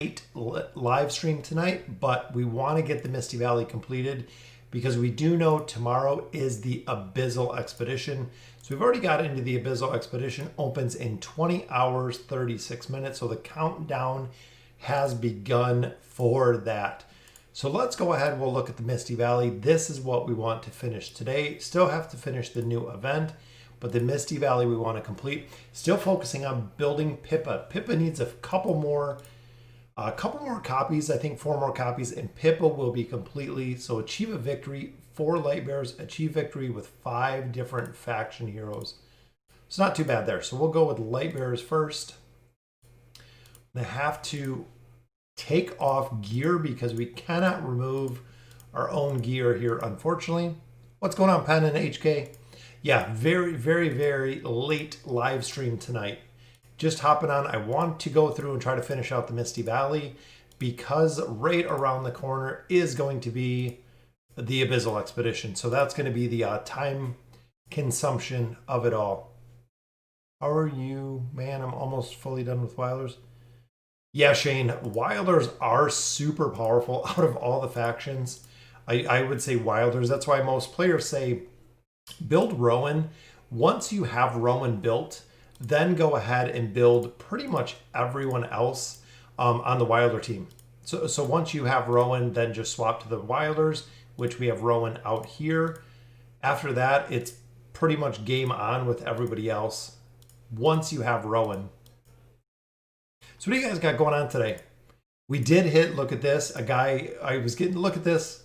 live stream tonight, but we want to get the Misty Valley completed because we do know tomorrow is the Abyssal Expedition. So we've already got into the Abyssal Expedition, opens in 20 hours, 36 minutes. So the countdown has begun for that. So let's go ahead. We'll look at the Misty Valley. This is what we want to finish today. Still have to finish the new event, but the Misty Valley we want to complete. Still focusing on building Pippa. Pippa needs a couple more copies. I think 4 more copies, and Pippa will be completely. So achieve a victory, 4 light bears, achieve victory with 5 different faction heroes. It's not too bad there. So we'll go with light bears first. They have to take off gear because we cannot remove our own gear here, unfortunately. What's going on, Penn and HK? Yeah, very late live stream tonight. Just hopping on. I want to go through and try to finish out the Misty Valley because right around the corner is going to be the Abyssal Expedition. So that's going to be the time consumption of it all. How are you? Man, I'm almost fully done with Wilders. Yeah, Shane, Wilders are super powerful out of all the factions. I would say Wilders. That's why most players say build Rowan. Once you have Rowan built, then go ahead and build pretty much everyone else on the Wilder team. So once you have Rowan, then just swap to the Wilders, which we have Rowan out here. After that, it's pretty much game on with everybody else once you have Rowan. So what do you guys got going on today? We did hit, look at this, a guy, I was getting, look at this,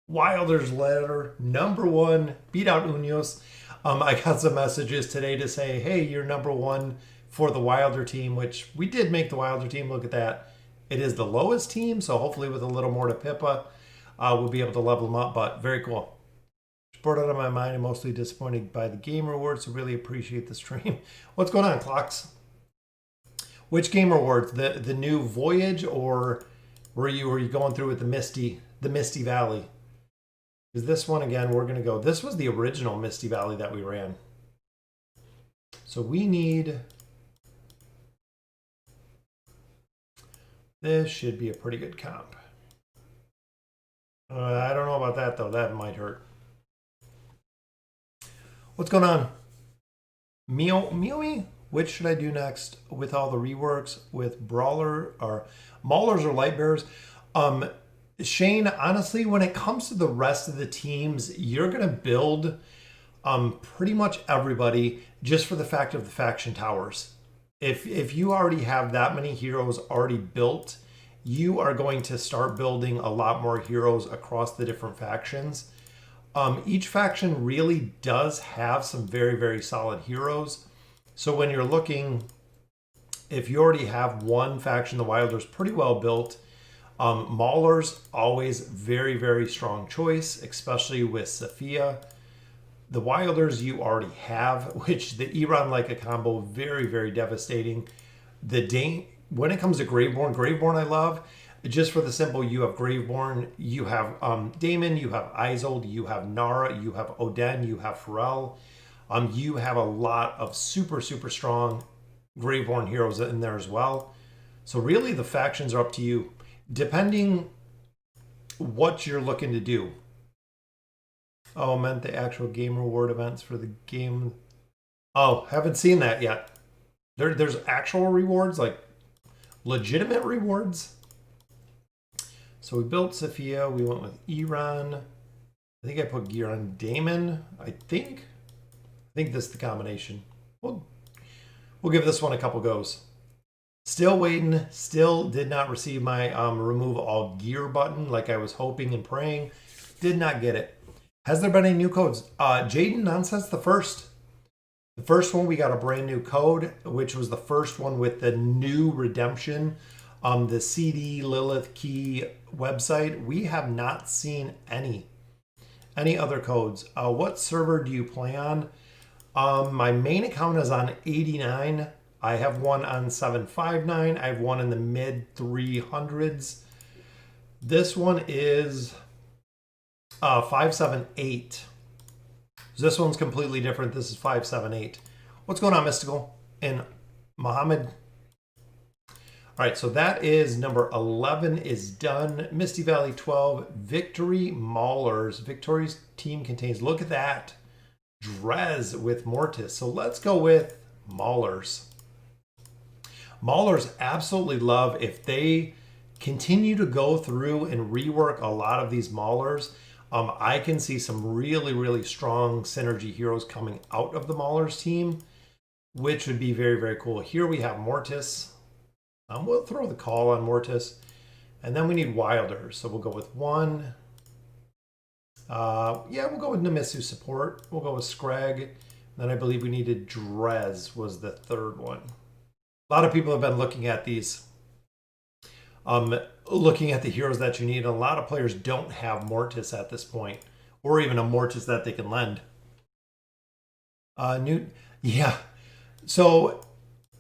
Wilder's letter, #1, beat out Unos. I got some messages today to say, hey, you're #1 for the Wilder team, which we did make the Wilder team. Look at that. It is the lowest team, so hopefully with a little more to Pippa, we'll be able to level them up, but very cool. Sport out of my mind. I'm mostly disappointed by the game rewards, so really appreciate the stream. What's going on, Clocks? Which game rewards? The new Voyage, or were you going through with the Misty Valley? Because this one, again, we're going to go. This was the original Misty Valley that we ran. So we need. This should be a pretty good comp. I don't know about that, though. That might hurt. What's going on? Miomi? Which should I do next with all the reworks with Brawler or Maulers or Light Bearers? Shane, honestly, when it comes to the rest of the teams, you're going to build pretty much everybody just for the fact of the faction towers. If you already have that many heroes already built, you are going to start building a lot more heroes across the different factions. Each faction really does have some very solid heroes. So when you're looking, if you already have one faction, the Wilders, pretty well built. Maulers, always very strong choice, especially with Sophia. The Wilders you already have, which the Iran like a combo, very devastating. When it comes to Graveborn I love, just for the simple, you have Graveborn, you have Damon, you have Isolde, you have Nara, you have Oden, you have Pharrell. You have a lot of super strong Graveborn heroes in there as well. So really the factions are up to you, depending what you're looking to do. Oh, I meant the actual game reward events for the game. Oh, haven't seen that yet. There's actual rewards, like legitimate rewards. So we built Sophia. We went with Iran. I think I put gear on Damon. I think this is the combination. We'll give this one a couple goes. Still waiting. Still did not receive my remove all gear button like I was hoping and praying. Did not get it. Has there been any new codes? Jaden Nonsense, the first. The first one, we got a brand new code, which was the first one with the new redemption. The CD Lilith Key website. We have not seen any other codes. What server do you play on? My main account is on 89. I have one on 759. I have one in the mid 300s. This one is 578. So this one's completely different. This is 578. What's going on, Mystical? And Mohammed? All right, so that is number 11 is done. Misty Valley 12, Victory Maulers. Victory's team contains, look at that, Drez with Mortis. So let's go with Maulers. Maulers absolutely love if they continue to go through and rework a lot of these Maulers. I can see some really, really strong synergy heroes coming out of the Maulers team, which would be very, very cool. Here we have Mortis. We'll throw the call on Mortis. And then we need Wilder. So we'll go with one. Yeah, we'll go with Namisu support. We'll go with Scragg. Then I believe we needed Drez was the third one. A lot of people have been looking at these. Looking at the heroes that you need. A lot of players don't have Mortis at this point. Or even a Mortis that they can lend. Yeah. So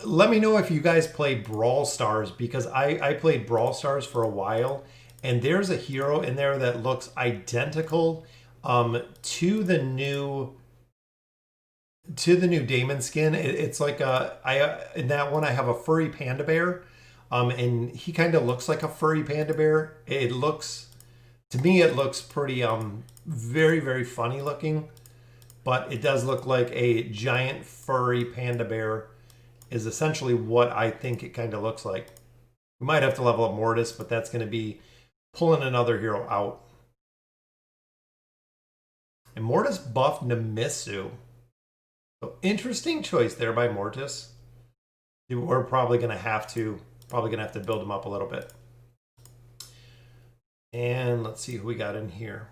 let me know if you guys played Brawl Stars, because I played Brawl Stars for a while, and there's a hero in there that looks identical to the new Damon skin. It's like in that one I have a furry panda bear, and he kind of looks like a furry panda bear. It looks, to me, it looks pretty very, very funny looking, but it does look like a giant furry panda bear is essentially what I think it kind of looks like. We might have to level up Mortis, but that's going to be pulling another hero out. And Mortis buffed Namisu. So interesting choice there by Mortis. We're probably going to have to build him up a little bit. And let's see who we got in here.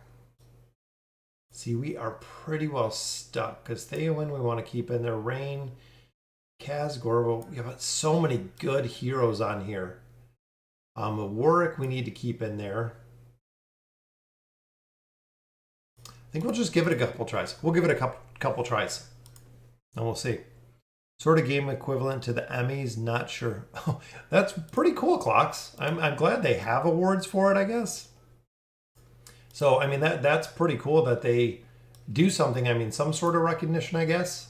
See, we are pretty well stuck because Theowen we want to keep in there. Rain, Kaz, Gorbo. We have so many good heroes on here. Warwick we need to keep in there. I think we'll just give it a couple tries. We'll give it a couple tries. And we'll see. Sort of game equivalent to the Emmys, not sure. Oh, that's pretty cool, Clocks. I'm glad they have awards for it, I guess. So, I mean, that's pretty cool that they do something. I mean, some sort of recognition, I guess.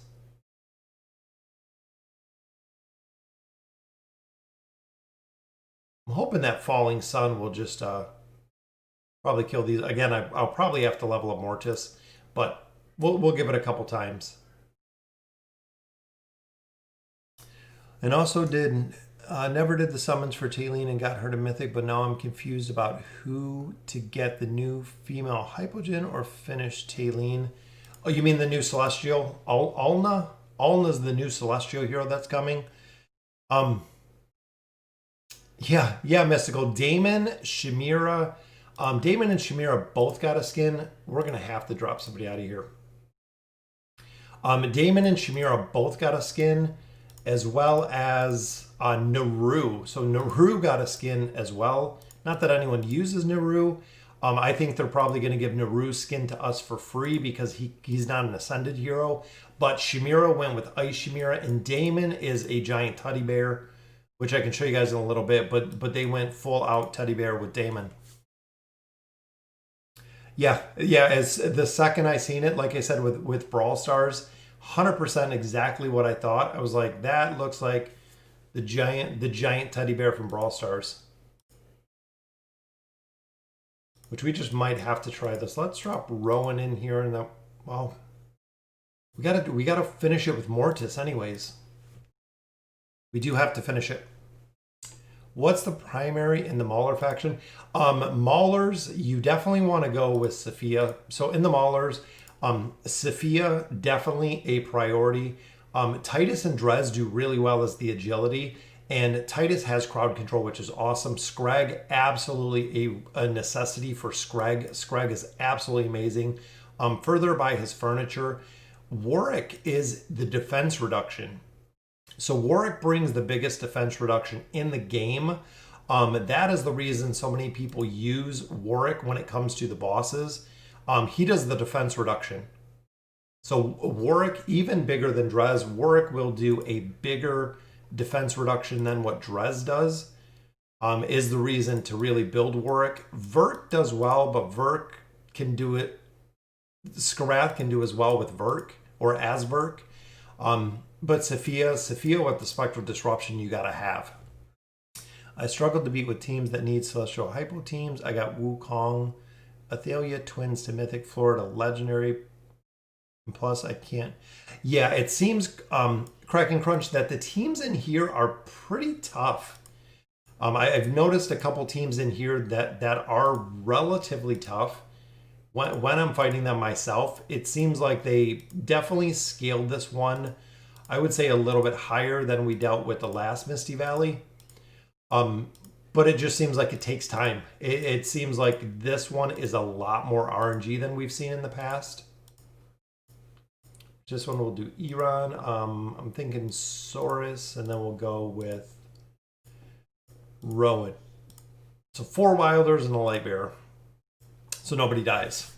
I'm hoping that Falling Sun will just probably kill these. Again, I'll probably have to level up Mortis, but we'll give it a couple times. And also never did the summons for Taylene and got her to Mythic, but now I'm confused about who to get the new female Hypogen or finish Taylene. Oh, you mean the new Celestial? Alna? Alna's the new Celestial hero that's coming. Yeah, Mystical. Damon, Shamira. Damon and Shamira both got a skin. We're going to have to drop somebody out of here. Damon and Shamira both got a skin, as well as Naru. So Naru got a skin as well. Not that anyone uses Naru. I think they're probably going to give Naru's skin to us for free because he's not an Ascended hero. But Shamira went with Ice Shamira, and Damon is a giant teddy bear, which I can show you guys in a little bit, but they went full out teddy bear with Damon. Yeah, as the second I seen it, like I said, with Brawl Stars, 100% exactly what I thought. I was like, that looks like the giant teddy bear from Brawl Stars. Which we just might have to try this. Let's drop Rowan in here, and well, we gotta finish it with Mortis anyways. We do have to finish it. What's the primary in the Mauler faction? Maulers, you definitely want to go with Sophia. So in the Maulers, Sophia, definitely a priority. Titus and Drez do really well as the agility. And Titus has crowd control, which is awesome. Scragg, absolutely a necessity for Scragg. Scragg is absolutely amazing. Further by his furniture, Warwick is the defense reduction. So Warwick brings the biggest defense reduction in the game. That is the reason so many people use Warwick when it comes to the bosses. He does the defense reduction. So Warwick, even bigger than Drez, Warwick will do a bigger defense reduction than what Drez does, is the reason to really build Warwick. Vert does well, but Vert can do it. Skarath can do as well with Vert or as Vert. But Sophia with the Spectral Disruption, you got to have. I struggled to beat with teams that need Celestial Hypo teams. I got Wukong, Athalia, Twins to Mythic, Florida, Legendary. And plus, I can't. Yeah, it seems, Crack and Crunch, that the teams in here are pretty tough. I've noticed a couple teams in here that are relatively tough. When I'm fighting them myself, it seems like they definitely scaled this one, I would say, a little bit higher than we dealt with the last Misty Valley. But it just seems like it takes time. It seems like this one is a lot more RNG than we've seen in the past. This one we'll do Iran. I'm thinking Saurus, and then we'll go with Rowan. So 4 Wilders and a Light Bearer. So nobody dies.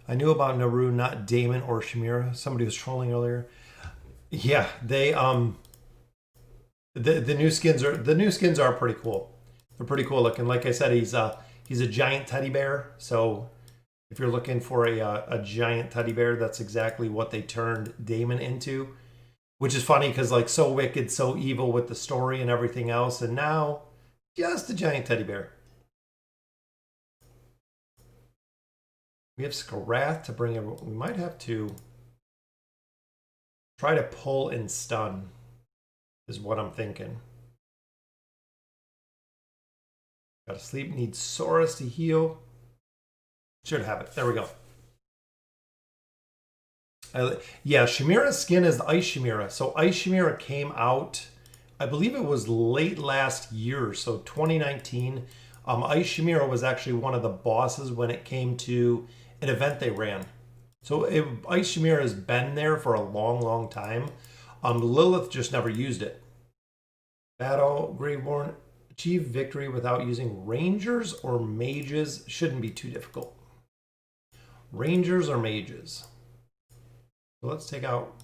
I knew about Naru, not Damon or Shamira. Somebody was trolling earlier. Yeah, they the new skins are pretty cool. They're pretty cool looking. Like I said, he's a giant teddy bear. So if you're looking for a giant teddy bear, that's exactly what they turned Damon into. Which is funny because, like, so wicked, so evil with the story and everything else, and now just a giant teddy bear. We have Skarath to bring everyone. We might have to try to pull and stun, is what I'm thinking. Gotta sleep, needs Saurus to heal. Should have it. There we go. Yeah, Shamira's skin is the Ice Shamira. So Ice Shamira came out, I believe it was late last year, so 2019. Ice Shamira was actually one of the bosses when it came to an event they ran. So Ice Shamira has been there for a long, long time. Lilith just never used it. Battle, Graveborn, achieve victory without using Rangers or Mages. Shouldn't be too difficult. Rangers or Mages. So let's take out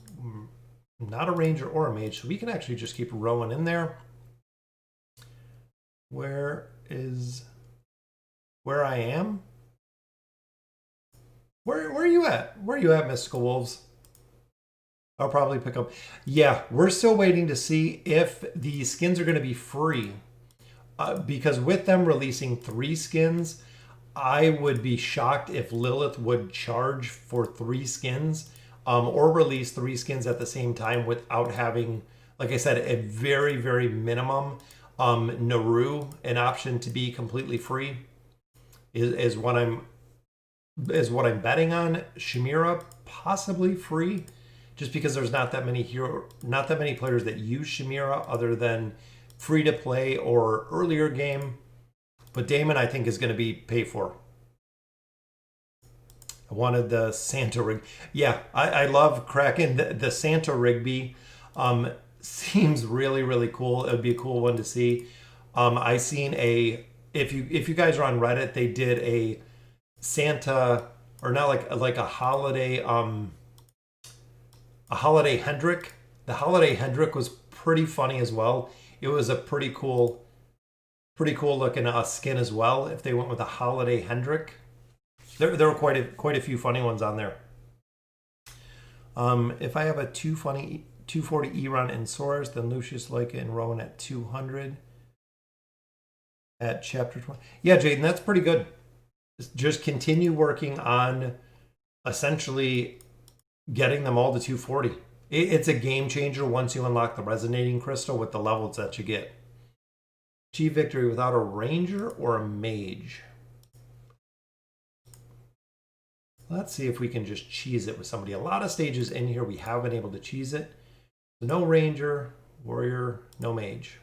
not a Ranger or a Mage. So we can actually just keep Rowan in there. Where I am? Where are you at? Where are you at, Mystical Wolves? I'll probably pick up. Yeah, we're still waiting to see if the skins are going to be free. Because with them releasing 3 skins, I would be shocked if Lilith would charge for 3 skins. Or release 3 skins at the same time without having, like I said, a very, very minimum Naru, an option to be completely free, is what I'm betting on. Shamira possibly free, just because there's not that many players that use Shamira other than free to play or earlier game. But Damon, I think, is going to be pay for. I wanted the Santa rig. Yeah, I love Kraken. The Santa Rigby seems really, really cool. It would be a cool one to see. I seen if you guys are on Reddit, they did a Santa, or not, like a holiday Hendrick. The holiday Hendrick was pretty funny as well. It was a pretty cool looking skin as well. If they went with a holiday Hendrick. There were quite a few funny ones on there. If I have a 240 Iran and Saurus, then Lucius, Leica, and Rowan at 200 at chapter 20. Yeah, Jaden, that's pretty good. Just continue working on essentially getting them all to 240. It's a game changer once you unlock the resonating crystal with the levels that you get. Achieve victory without a ranger or a mage. Let's see if we can just cheese it with somebody. A lot of stages in here we have been able to cheese it. So no ranger, warrior, no mage.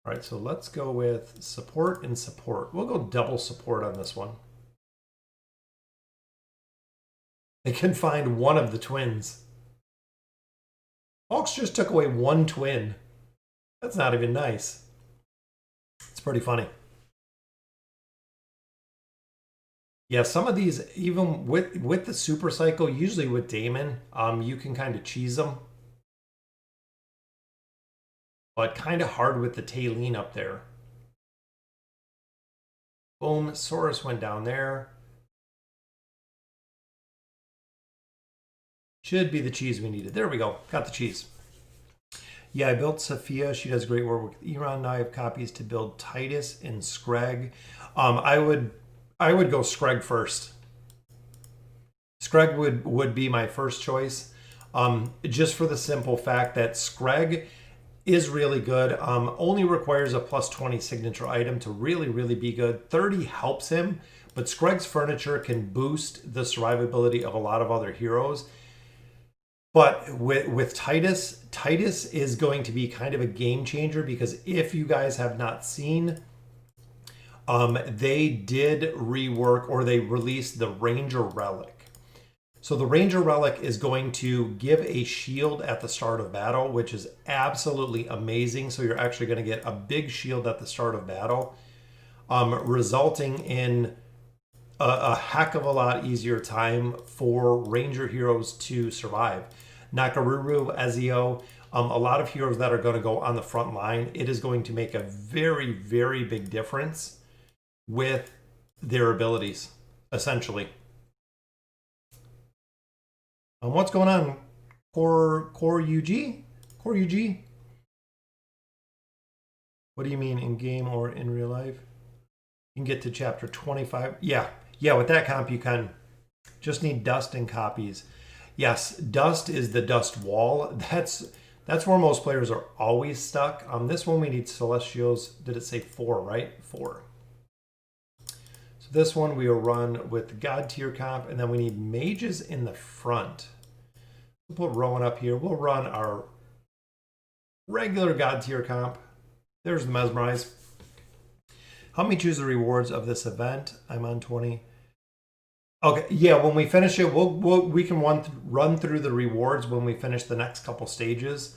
All right, so let's go with support and support. We'll go double support on this one. They can find one of the twins. Hawks just took away 1 twin. That's not even nice. It's pretty funny. Yeah, some of these, even with the super cycle, usually with Damon, you can kind of cheese them. But kind of hard with the Tailene up there. Boom, Saurus went down there. Should be the cheese we needed. There we go. Got the cheese. Yeah, I built Sophia. She does great work with Iran. Now I have copies to build Titus and Scrugg. I would go Scrugg first. Scrugg would be my first choice, just for the simple fact that Scrugg is really good. Only requires a plus 20 signature item to really be good. 30 helps him, but Scrugg's furniture can boost the survivability of a lot of other heroes. But with Titus, Titus is going to be kind of a game changer, because if you guys have not seen, they did rework, or they released the Ranger Relic. So the Ranger Relic is going to give a shield at the start of battle, which is absolutely amazing. So you're actually going to get a big shield at the start of battle, resulting in a heck of a lot easier time for Ranger heroes to survive. Nakaruru, Ezio, a lot of heroes that are going to go on the front line, it is going to make a very big difference with their abilities, essentially. What's going on? Core UG? Core UG? What do you mean, in game or in real life? You can get to chapter 25. Yeah, with that comp you can. Just need dust and copies. Yes, dust is the dust wall. That's where most players are always stuck. This one we need celestials. Did it say 4, right? 4. So this one we will run with God tier comp, and then we need mages in the front. We'll put Rowan up here. We'll run our regular God tier comp. There's the Mesmerize. Help me choose the rewards of this event. I'm on 20. Okay, yeah, when we finish it, we can run through the rewards when we finish the next couple stages.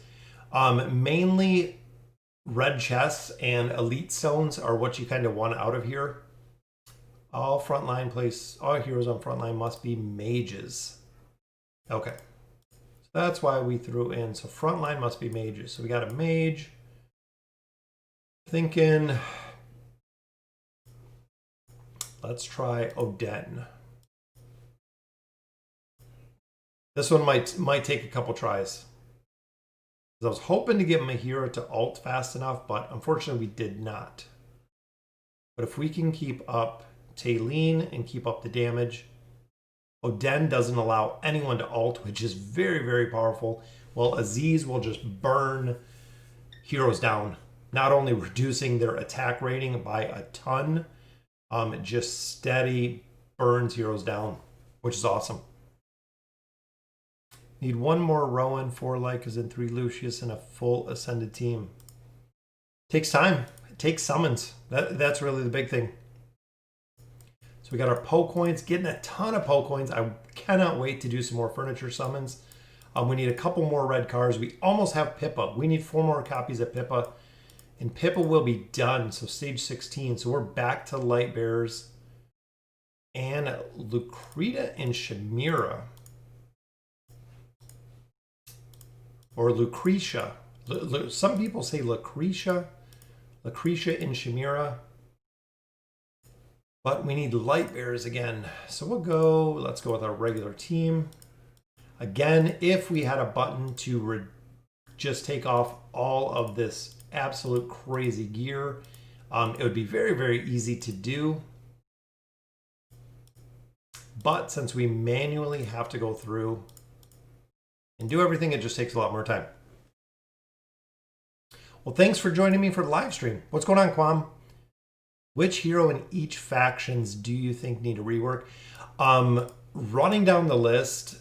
Mainly red chests and elite stones are what you kind of want out of here. All heroes on frontline must be mages. Okay. So that's why we threw in. So frontline must be mages. So we got a mage. Thinking, let's try Oden. This one might take a couple tries. I was hoping to get my hero to ult fast enough, but unfortunately we did not. But if we can keep up Taylene and keep up the damage, Oden doesn't allow anyone to ult, which is very powerful. Well, Aziz will just burn heroes down, not only reducing their attack rating by a ton, it just steady burns heroes down, which is awesome. Need one more Rowan, 4 Lycas, and 3 Lucius, and a full Ascended team. Takes time. It takes summons. That's really the big thing. So we got our Poe coins, getting a ton of Poe coins. I cannot wait to do some more furniture summons. We need a couple more red cards. We almost have Pippa. We need 4 more copies of Pippa, and Pippa will be done. So stage 16. So we're back to Light Bearers and Lucreta and Shamira. Or Lucretia. Some people say Lucretia. Lucretia and Shamira. But we need light bearers again. So let's go with our regular team. Again, if we had a button to just take off all of this absolute crazy gear, it would be very easy to do. But since we manually have to go through and do everything, it just takes a lot more time. Well, thanks for joining me for the live stream. What's going on, Quam? Which hero in each factions do you think need a rework? Running down the list,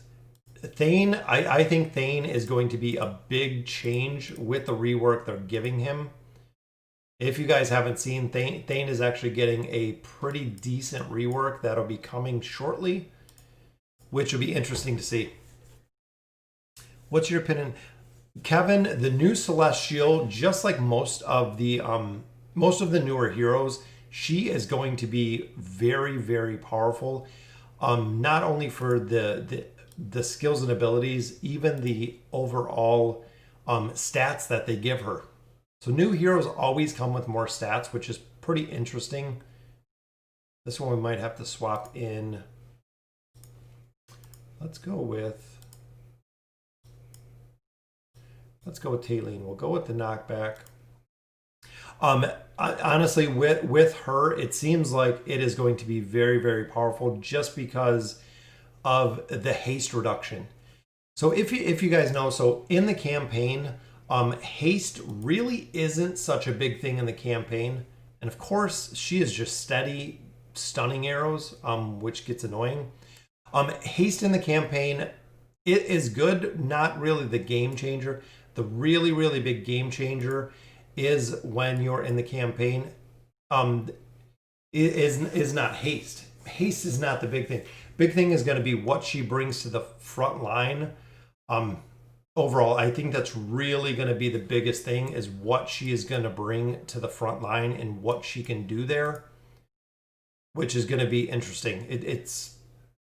Thane, I think Thane is going to be a big change with the rework they're giving him. If you guys haven't seen, Thane is actually getting a pretty decent rework that'll be coming shortly, which will be interesting to see. What's your opinion? Kevin, the new Celestial, just like most of the newer heroes, she is going to be very powerful. Not only for the skills and abilities, even the overall stats that they give her. So new heroes always come with more stats, which is pretty interesting. This one we might have to swap in. Let's go with Let's go with Taylene. We'll go with the knockback. Honestly, with her, it seems like it is going to be very, very powerful just because of the haste reduction. So if you guys know, so in the campaign, haste really isn't such a big thing in the campaign. And of course, she is just steady stunning arrows, which gets annoying. Haste in the campaign, it is good, not really the game changer. The really, really big game changer is when you're in the campaign, is not haste. Haste is not the big thing. Big thing is going to be what she brings to the front line. Overall, I think that's really going to be the biggest thing, is what she is going to bring to the front line and what she can do there, which is going to be interesting. It's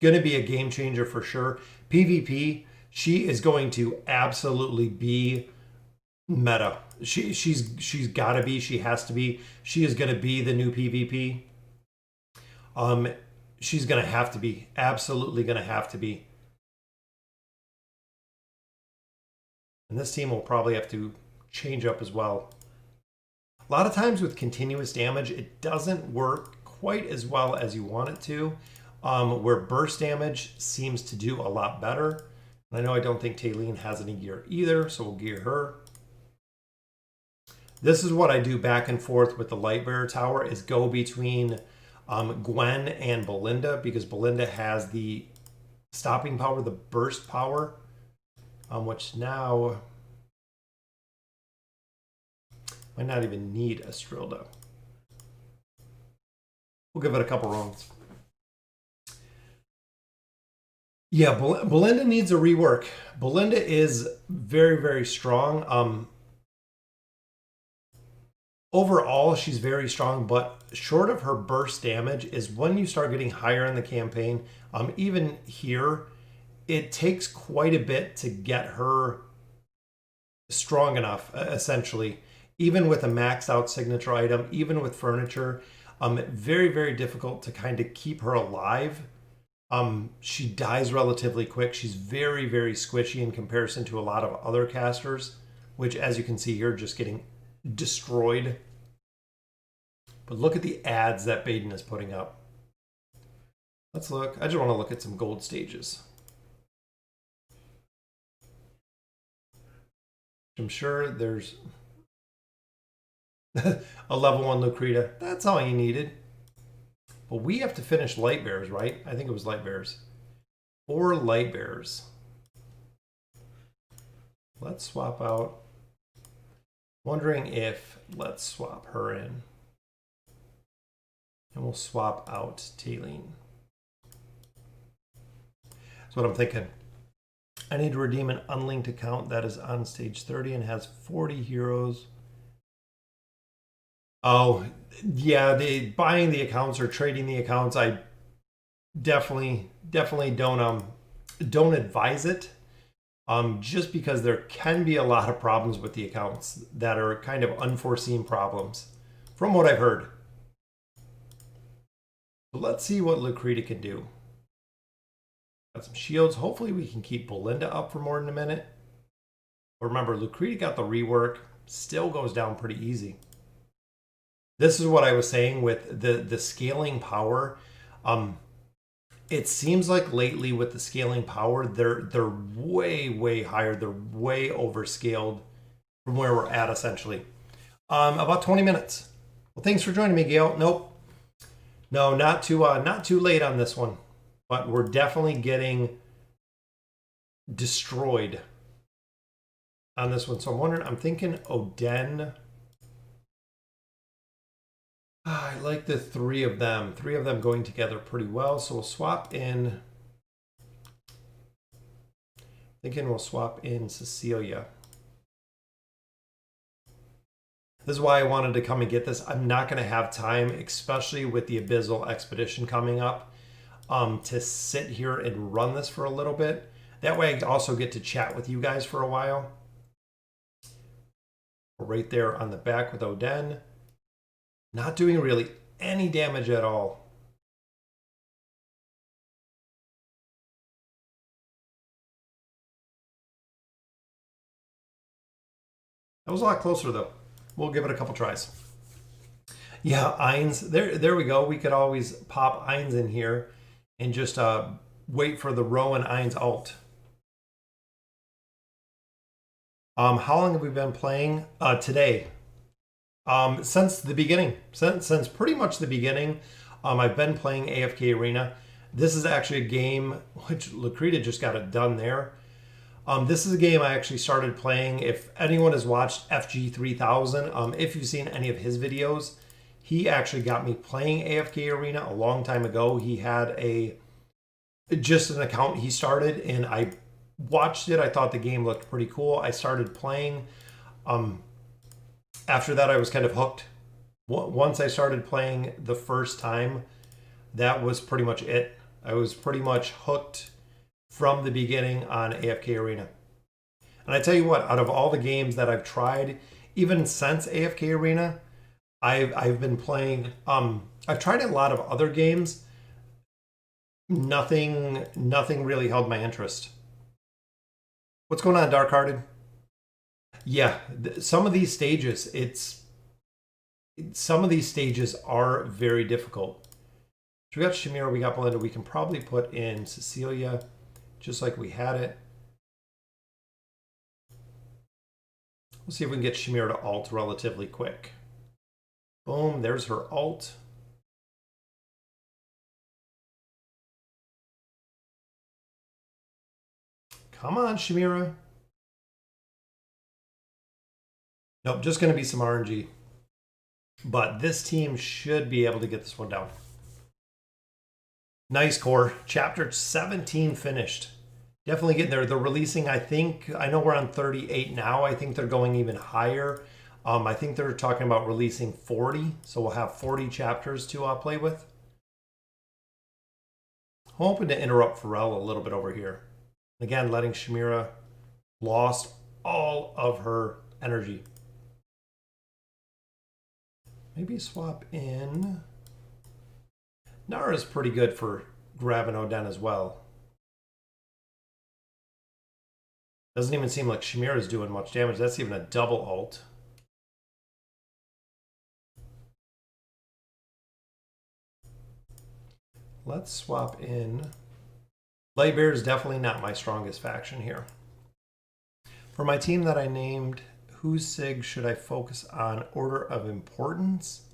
going to be a game changer for sure. PvP, she is going to absolutely be meta. She's got to be. She has to be. She is going to be the new PvP. She's going to have to be. Absolutely going to have to be. And this team will probably have to change up as well. A lot of times with continuous damage, it doesn't work quite as well as you want it to. Where burst damage seems to do a lot better. And I know I don't think Taylene has any gear either, so we'll gear her. This is what I do back and forth with the Lightbearer Tower, is go between Gwen and Belinda, because Belinda has the stopping power, the burst power, which now might not even need a Strilda. We'll give it a couple rounds. Yeah, Belinda needs a rework. Belinda is very, very strong. Overall, she's very strong, but short of her burst damage is when you start getting higher in the campaign. Even here, it takes quite a bit to get her strong enough, essentially. Even with a maxed out signature item, even with furniture, very, very difficult to kind of keep her alive. She dies relatively quick. She's very, very squishy in comparison to a lot of other casters, which, as you can see here, just getting destroyed. But look at the ads that Baden is putting up. Let's look. I just want to look at some gold stages. I'm sure there's a level 1 Lucreta. That's all you needed. But we have to finish Lightbearers, right? I think it was Lightbearers. 4 Lightbearers. Let's swap out. Wondering if, let's swap her in. And we'll swap out Taylene. That's what I'm thinking. I need to redeem an unlinked account that is on stage 30 and has 40 heroes. Oh, yeah, buying the accounts or trading the accounts, I definitely don't advise it. Just because there can be a lot of problems with the accounts that are kind of unforeseen problems, from what I've heard. So let's see what Lucreta can do. Got some shields. Hopefully we can keep Belinda up for more than a minute. But remember, Lucreta got the rework. Still goes down pretty easy. This is what I was saying with the scaling power. It seems like lately with the scaling power, they're way higher. They're way overscaled from where we're at, essentially. About 20 minutes. Well, thanks for joining me, Gail. Nope. No, not too late on this one. But we're definitely getting destroyed on this one. So I'm wondering, I'm thinking Oden. I like the 3 of them. 3 of them going together pretty well. So we'll swap in. Thinking we'll swap in Cecilia. This is why I wanted to come and get this. I'm not going to have time, especially with the Abyssal Expedition coming up, to sit here and run this for a little bit. That way I also get to chat with you guys for a while. Right there on the back with Oden. Not doing really any damage at all. That was a lot closer though. We'll give it a couple tries. Yeah, Eins. There we go. We could always pop Eins in here and just wait for the Rowan Eins alt. How long have we been playing? Today. Since the beginning. Since pretty much the beginning. I've been playing AFK Arena. This is actually a game which Lakrita just got it done there. This is a game I actually started playing. If anyone has watched FG3000, if you've seen any of his videos, he actually got me playing AFK Arena a long time ago. He had just an account he started, and I watched it. I thought the game looked pretty cool. I started playing. After that, I was kind of hooked. Once I started playing the first time, that was pretty much it. I was pretty much hooked from the beginning on AFK Arena. And I tell you what, out of all the games that I've tried, even since AFK Arena, I've been playing. I've tried a lot of other games. Nothing really held my interest. What's going on, Dark Hearted? Yeah, some of these stages, some of these stages are very difficult. So we got Shamira, we got Belinda. We can probably put in Cecilia, just like we had it. We'll see if we can get Shamira to alt relatively quick. Boom, there's her alt. Come on, Shamira. Nope, just going to be some RNG. But this team should be able to get this one down. Nice core. Chapter 17 finished. Definitely getting there. They're releasing, I know we're on 38 now. I think they're going even higher. I think they're talking about releasing 40. So we'll have 40 chapters to play with. Hoping to interrupt Pharrell a little bit over here. Again, letting Shamira lost all of her energy. Maybe swap in. Nara's pretty good for grabbing Oden as well. Doesn't even seem like Shamira's doing much damage. That's even a double ult. Let's swap in. Lightbearer is definitely not my strongest faction here. For my team that I named, whose SIG should I focus on? Order of importance?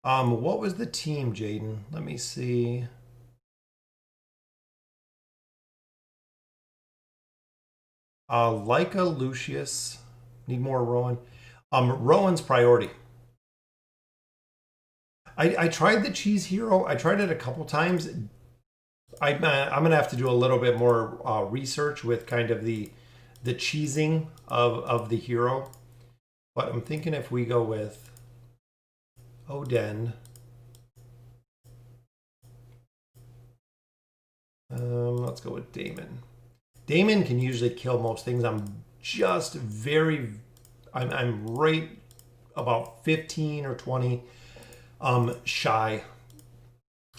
What was the team, Jaden? Let me see. Leica, Lucius. Need more Rowan. Rowan's priority. I tried the cheese hero. I tried it a couple times. I'm gonna have to do a little bit more research with kind of the cheesing of the hero. But I'm thinking if we go with Oden. Let's go with Damon. Damon can usually kill most things. I'm right about 15 or 20 shy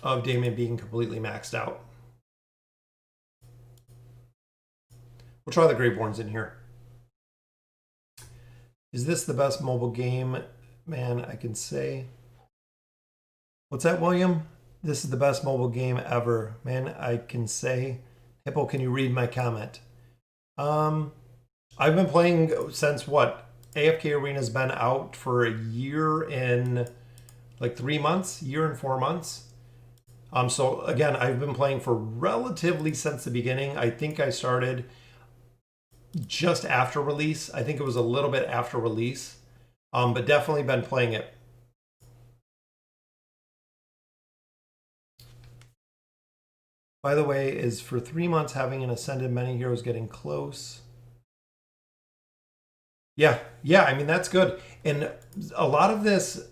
of Damon being completely maxed out. We'll try the Greyborns in here. Is this the best mobile game? Man, I can say. What's that, William? This is the best mobile game ever. Man, I can say. Hippo, can you read my comment? I've been playing since what? AFK Arena's been out for a year and like 3 months, year and 4 months. So again, I've been playing for relatively since the beginning. I think I started just after release. I think it was a little bit after release, but definitely been playing it. By the way, is for 3 months having an ascended many heroes getting close? Yeah, I mean, that's good. And a lot of this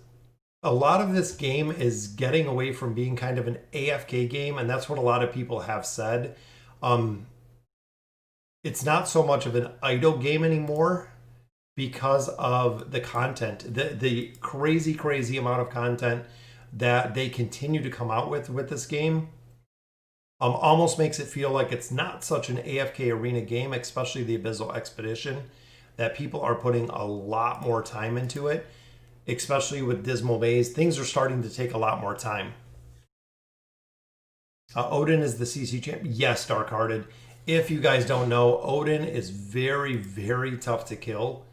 game is getting away from being kind of an AFK game, and that's what a lot of people have said. It's not so much of an idle game anymore because of the content, the crazy amount of content that they continue to come out with this game. Almost makes it feel like it's not such an AFK Arena game, especially the Abyssal Expedition, that people are putting a lot more time into it, especially with Dismal Maze. Things are starting to take a lot more time. Odin is the CC champ. Yes, Dark-Hearted. If you guys don't know, Odin is very, very tough to kill.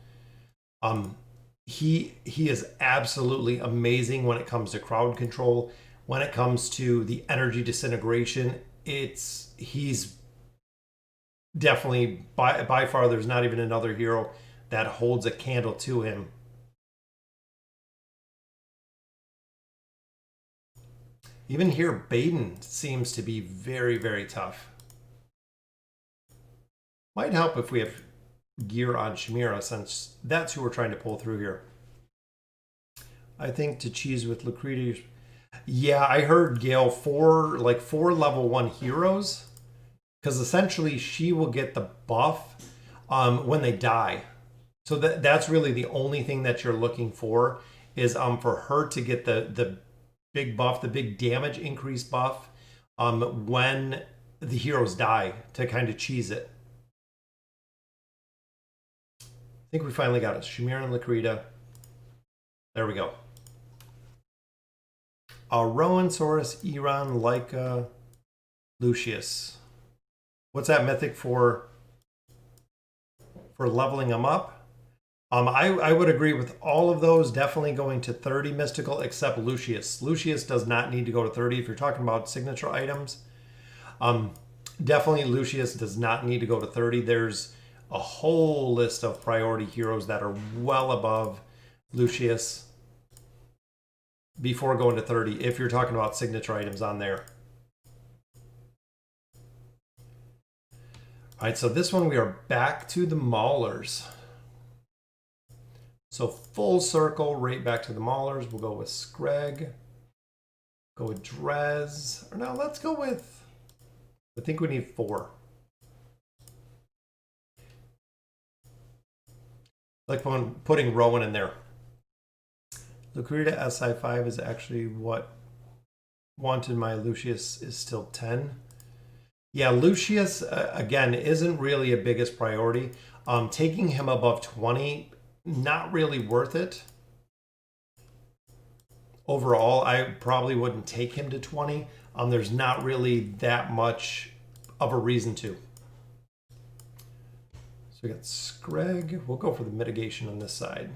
He is absolutely amazing when it comes to crowd control. When it comes to the energy disintegration, he's definitely by far, there's not even another hero that holds a candle to him. Even here, Baden seems to be very, very tough. Might help if we have gear on Chimera, since that's who we're trying to pull through here. I think to cheese with Lucretia. Yeah, I heard Gale four level 1 heroes, because essentially she will get the buff when they die. So that's really the only thing that you're looking for, is for her to get the big buff, the big damage increase buff when the heroes die, to kind of cheese it. I think we finally got it. Chimera and Lucretia. There we go. Rowan, Saurus, Iran, Leica, Lucius. What's that mythic for leveling them up? I would agree with all of those. Definitely going to 30 mystical, except Lucius. Lucius does not need to go to 30 if you're talking about signature items. Definitely Lucius does not need to go to 30. There's a whole list of priority heroes that are well above Lucius before going to 30, if you're talking about signature items on there. All right, so this one we are back to the Maulers. So full circle, right back to the Maulers. We'll go with Scrugg. Go with Drez. Or no, let's go with, I think we need 4. Like when putting Rowan in there. Lucretia SI5 is actually what wanted. My Lucius is still 10. Yeah, Lucius, again, isn't really a biggest priority. Taking him above 20, not really worth it. Overall, I probably wouldn't take him to 20. There's not really that much of a reason to. So we got Scrugg. We'll go for the mitigation on this side.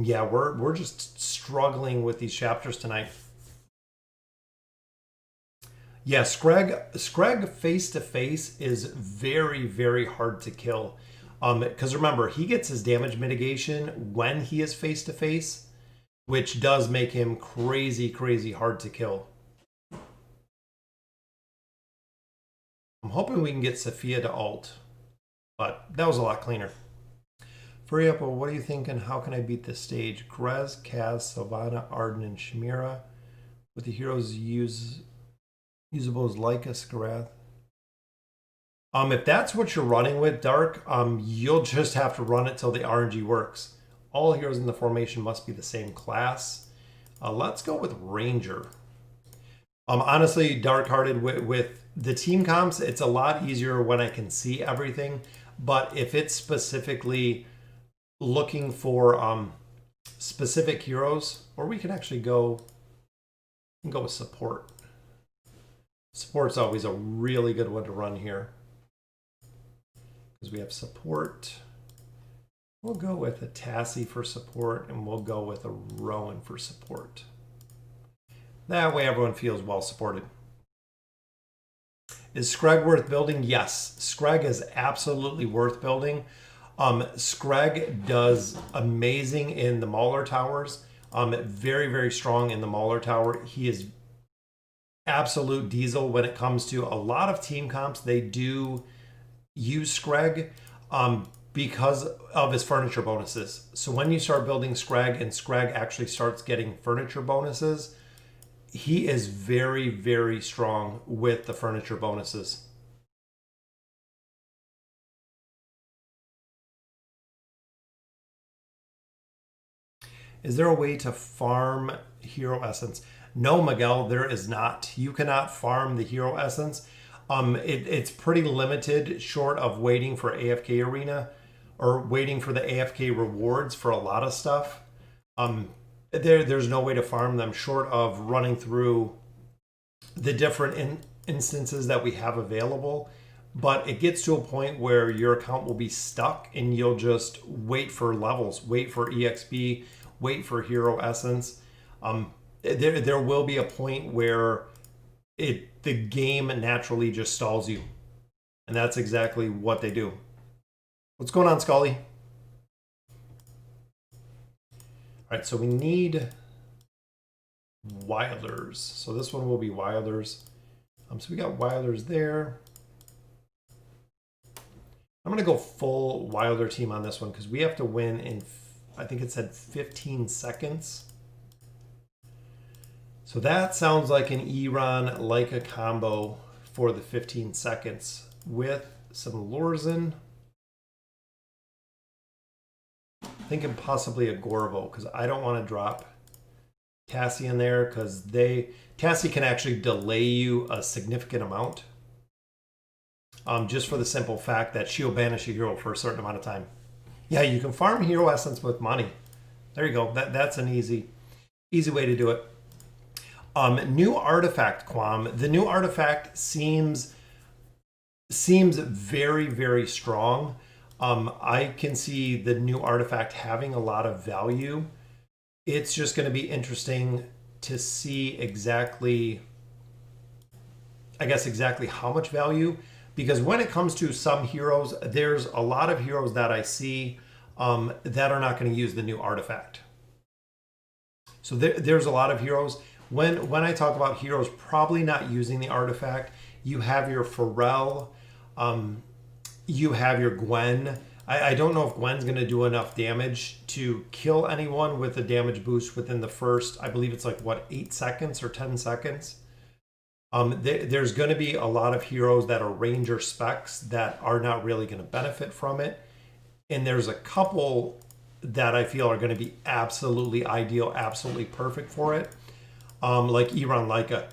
Yeah, we're just struggling with these chapters tonight. Yeah, Scrugg face to face is very, very hard to kill. Because remember, he gets his damage mitigation when he is face to face, which does make him crazy, crazy hard to kill. I'm hoping we can get Sophia to ult, but that was a lot cleaner. Free up, well, what are you thinking? How can I beat this stage? Grez, Kaz, Sylvana, Arden, and Chimera. With the heroes usable as Leica, Skarath. If that's what you're running with, Dark, you'll just have to run it till the RNG works. All heroes in the formation must be the same class. Let's go with Ranger. Honestly, Dark-Hearted, with the team comps, it's a lot easier when I can see everything. But if it's specifically looking for specific heroes, or we can actually go with support. Support's always a really good one to run here, because we have support. We'll go with a Tassie for support, and we'll go with a Rowan for support. That way everyone feels well supported. Is Scrugg worth building? Yes, Scrugg is absolutely worth building. Scrugg does amazing in the Mauler towers. Very, very strong in the Mauler tower. He is absolute diesel when it comes to a lot of team comps. They do use Scrugg because of his furniture bonuses. So when you start building Scrugg and Scrugg actually starts getting furniture bonuses, he is very, very strong with the furniture bonuses. Is there a way to farm hero essence? No, Miguel, there is not. You cannot farm the hero essence. It's pretty limited, short of waiting for AFK Arena or waiting for the AFK rewards for a lot of stuff. There's no way to farm them short of running through the different instances that we have available. But it gets to a point where your account will be stuck and you'll just wait for levels, wait for EXP, wait for hero essence. There will be a point where the game naturally just stalls you. And that's exactly what they do. What's going on, Scully? All right, so we need Wilders. So this one will be Wilders. So we got Wilders there. I'm going to go full Wilder team on this one because we have to win in, I think it said 15 seconds. So that sounds like an Iran Leica combo for the 15 seconds with some Lorzen. Thinking possibly a Gorvo because I don't want to drop Cassie in there because Cassie can actually delay you a significant amount. Just for the simple fact that she'll banish a hero for a certain amount of time. Yeah, you can farm hero essence with money. There you go. That's an easy way to do it. New artifact, Quam. The new artifact seems very, very strong. I can see the new artifact having a lot of value. It's just going to be interesting to see exactly how much value. Because when it comes to some heroes, there's a lot of heroes that I see that are not going to use the new artifact. So there's a lot of heroes. When I talk about heroes probably not using the artifact, you have your Pharrell, you have your Gwen. I don't know if Gwen's going to do enough damage to kill anyone with a damage boost within the first, I believe it's like, what, 8 seconds or 10 seconds? There's going to be a lot of heroes that are ranger specs that are not really going to benefit from it. And there's a couple that I feel are going to be absolutely ideal, absolutely perfect for it. Like Iran Leica.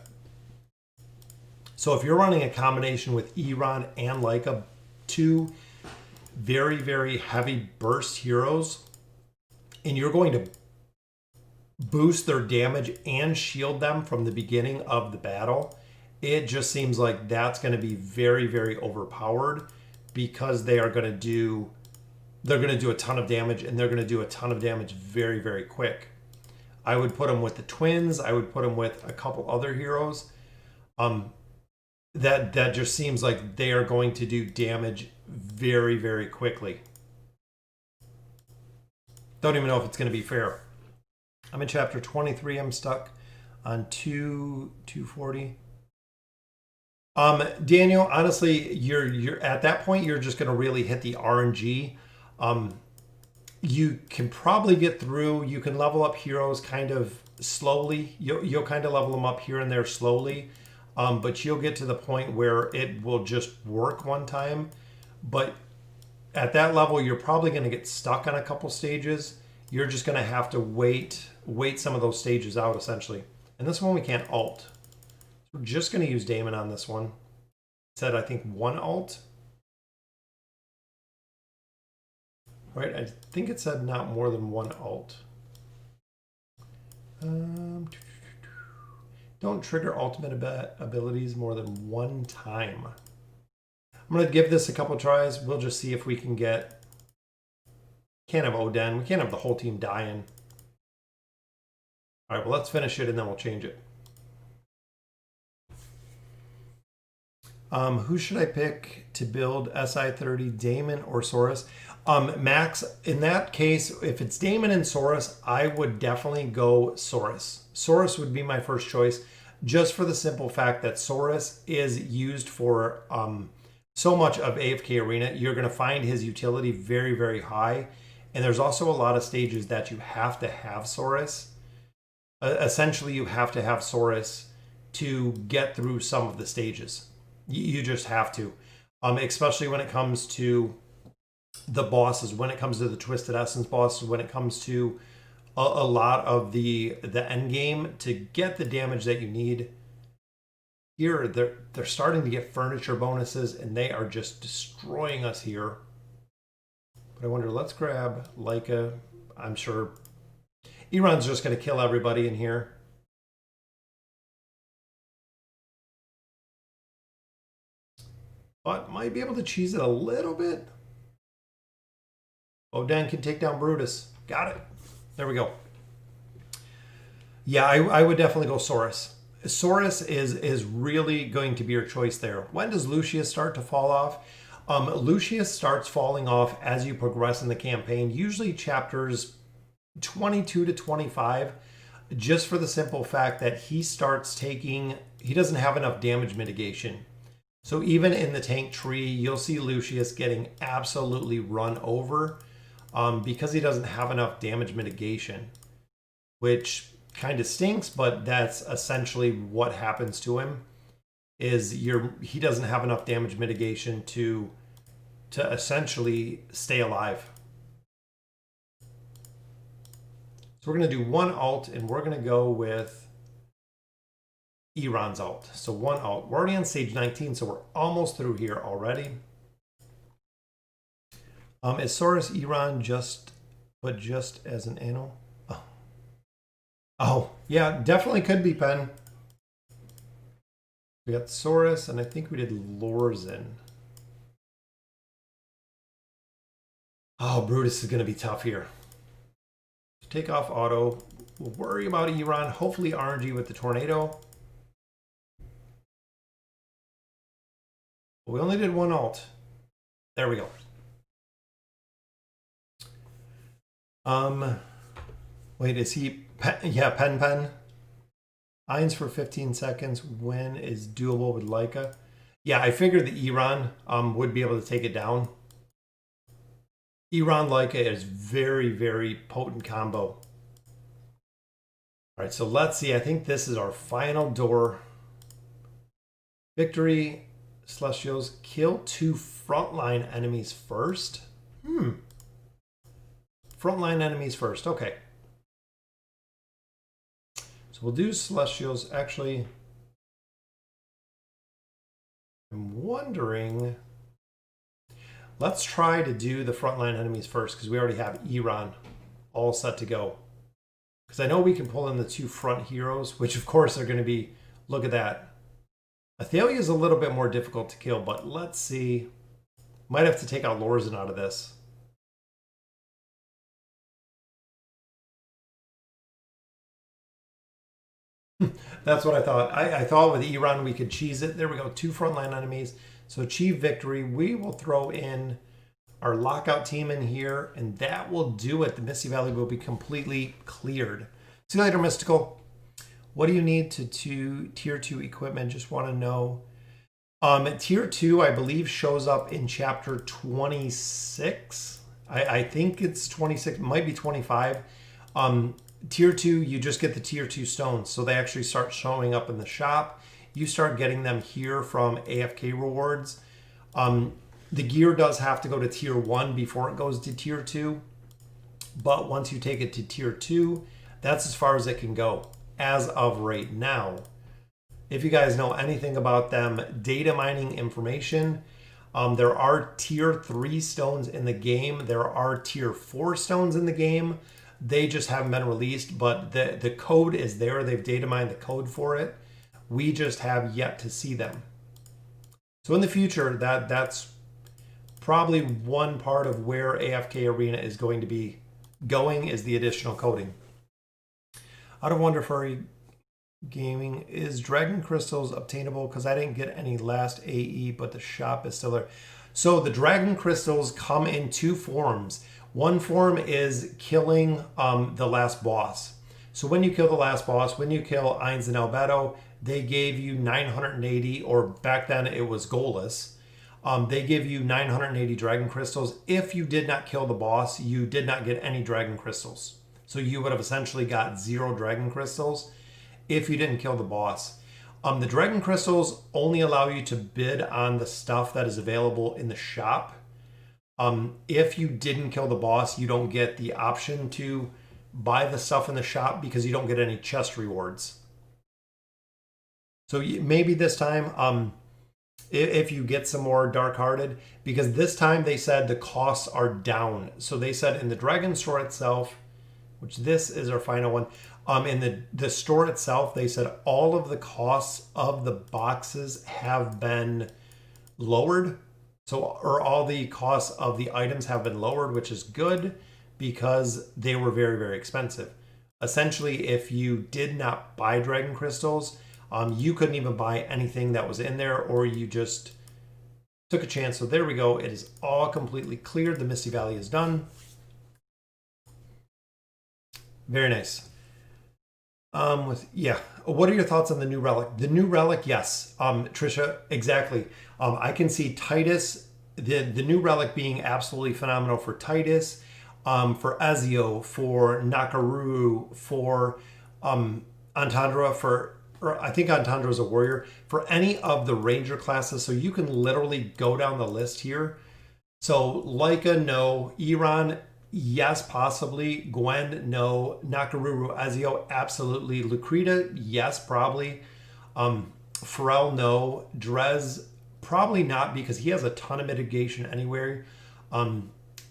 So if you're running a combination with Iran and Leica, two very, very heavy burst heroes, and you're going to boost their damage and shield them from the beginning of the battle, it just seems like that's going to be very, very overpowered because they're going to do a ton of damage, and they're going to do a ton of damage very, very quick. I would put them with the twins. I would put them with a couple other heroes. That just seems like they are going to do damage very, very quickly. Don't even know if it's going to be fair. I'm in chapter 23. I'm stuck on 240. Daniel, honestly, you're at that point, you're just going to really hit the RNG. You can probably get through. You can level up heroes kind of slowly. You'll kind of level them up here and there slowly. But you'll get to the point where it will just work one time. But at that level, you're probably going to get stuck on a couple stages. You're just going to have to wait some of those stages out, essentially. And this one we can't ult. We're just going to use Daemon on this one. It said, I think, 1 ult. Right, I think it said not more than 1 ult. Don't trigger ultimate abilities more than 1 time. I'm going to give this a couple tries. We'll just see if we can get... Can't have Oden. We can't have the whole team dying. All right, well, let's finish it and then we'll change it. Who should I pick to build SI30, Daemon or Saurus? Max, in that case, if it's Daemon and Saurus, I would definitely go Saurus. Saurus would be my first choice, just for the simple fact that Saurus is used for so much of AFK Arena. You're going to find his utility very, very high. And there's also a lot of stages that you have to have Saurus. Essentially, you have to have Saurus to get through some of the stages. You just have to, especially when it comes to the bosses, when it comes to the Twisted Essence bosses, when it comes to a lot of the end game to get the damage that you need. Here, they're starting to get furniture bonuses, and they are just destroying us here. But I wonder, let's grab Leica. I'm sure Iran's just going to kill everybody in here. But might be able to cheese it a little bit. Odin can take down Brutus. Got it. There we go. Yeah, I would definitely go Saurus. Saurus is really going to be your choice there. When does Lucius start to fall off? Lucius starts falling off as you progress in the campaign, usually chapters 22 to 25, just for the simple fact that he doesn't have enough damage mitigation. So even in the tank tree, you'll see Lucius getting absolutely run over because he doesn't have enough damage mitigation, which kind of stinks, but that's essentially what happens to him. He doesn't have enough damage mitigation to essentially stay alive. So we're going to do one alt, and we're going to go with Iran's alt. So one alt. We're already on stage 19, so we're almost through here already. Is Saurus Iran just as an anno? Oh, yeah, definitely could be Pen. We got Saurus, and I think we did Lorzen. Oh, Brutus is going to be tough here. Take off auto. We'll worry about Iran. Hopefully RNG with the tornado. We only did one alt. There we go. Wait, is he... Yeah, Pen. Irons for 15 seconds. When is doable with Leica? Yeah, I figured the Iran would be able to take it down. Iran Leica is very, very potent combo. All right, so let's see. I think this is our final door. Victory, Celestials. Kill 2 frontline enemies first. Frontline enemies first. Okay. So we'll do Celestials. Actually, I'm wondering... Let's try to do the frontline enemies first, because we already have Iran all set to go. Because I know we can pull in the 2 front heroes, which of course are going to be... Look at that. Athalia is a little bit more difficult to kill, but let's see. Might have to take out Lorzen out of this. That's what I thought. I thought with Iran we could cheese it. There we go. 2 frontline enemies. So achieve victory. We will throw in our lockout team in here, and that will do it. The Misty Valley will be completely cleared. See you later, Mystical. What do you need to tier 2 equipment? Just want to know. Tier 2, I believe, shows up in chapter 26. I think it's 26. It might be 25. Tier 2, you just get the tier 2 stones. So they actually start showing up in the shop. You start getting them here from AFK rewards. The gear does have to go to tier 1 before it goes to tier 2. But once you take it to tier 2, that's as far as it can go as of right now. If you guys know anything about them data mining information, there are tier 3 stones in the game. There are tier 4 stones in the game. They just haven't been released, but the code is there. They've data mined the code for it. We just have yet to see them. So in the future, that's probably one part of where AFK Arena is going to be going, is the additional coding. Out of Wonder Furry Gaming, is Dragon Crystals obtainable? Because I didn't get any last AE, but the shop is still there. So the Dragon Crystals come in 2 forms. One form is killing the last boss. So when you kill the last boss, when you kill Ainz and Albedo, they gave you 980, or back then it was goalless. They give you 980 Dragon Crystals. If you did not kill the boss, you did not get any Dragon Crystals. So you would have essentially got 0 Dragon Crystals if you didn't kill the boss. The Dragon Crystals only allow you to bid on the stuff that is available in the shop. If you didn't kill the boss, you don't get the option to buy the stuff in the shop because you don't get any chest rewards. So maybe this time, if you get some more Dark-Hearted, because this time they said the costs are down. So they said in the Dragon Store itself, which this is our final one, in the store itself, they said all of the costs of the boxes have been lowered. So, or all the costs of the items have been lowered, which is good because they were very, very expensive. Essentially, if you did not buy Dragon Crystals, you couldn't even buy anything that was in there, or you just took a chance. So there we go. It is all completely cleared. The Misty Valley is done. Very nice. What are your thoughts on the new relic? The new relic, yes. Trisha, exactly. I can see Titus, the new relic being absolutely phenomenal for Titus, for Ezio, for Nakaruru, for Antandra, or I think Antandra is a warrior, for any of the ranger classes. So you can literally go down the list here. So Leica, no. Iran, yes, possibly. Gwen, no. Nakaruru, Ezio, absolutely. Lucreta, yes, probably. Pharrell, no. Drez, probably not, because he has a ton of mitigation anywhere.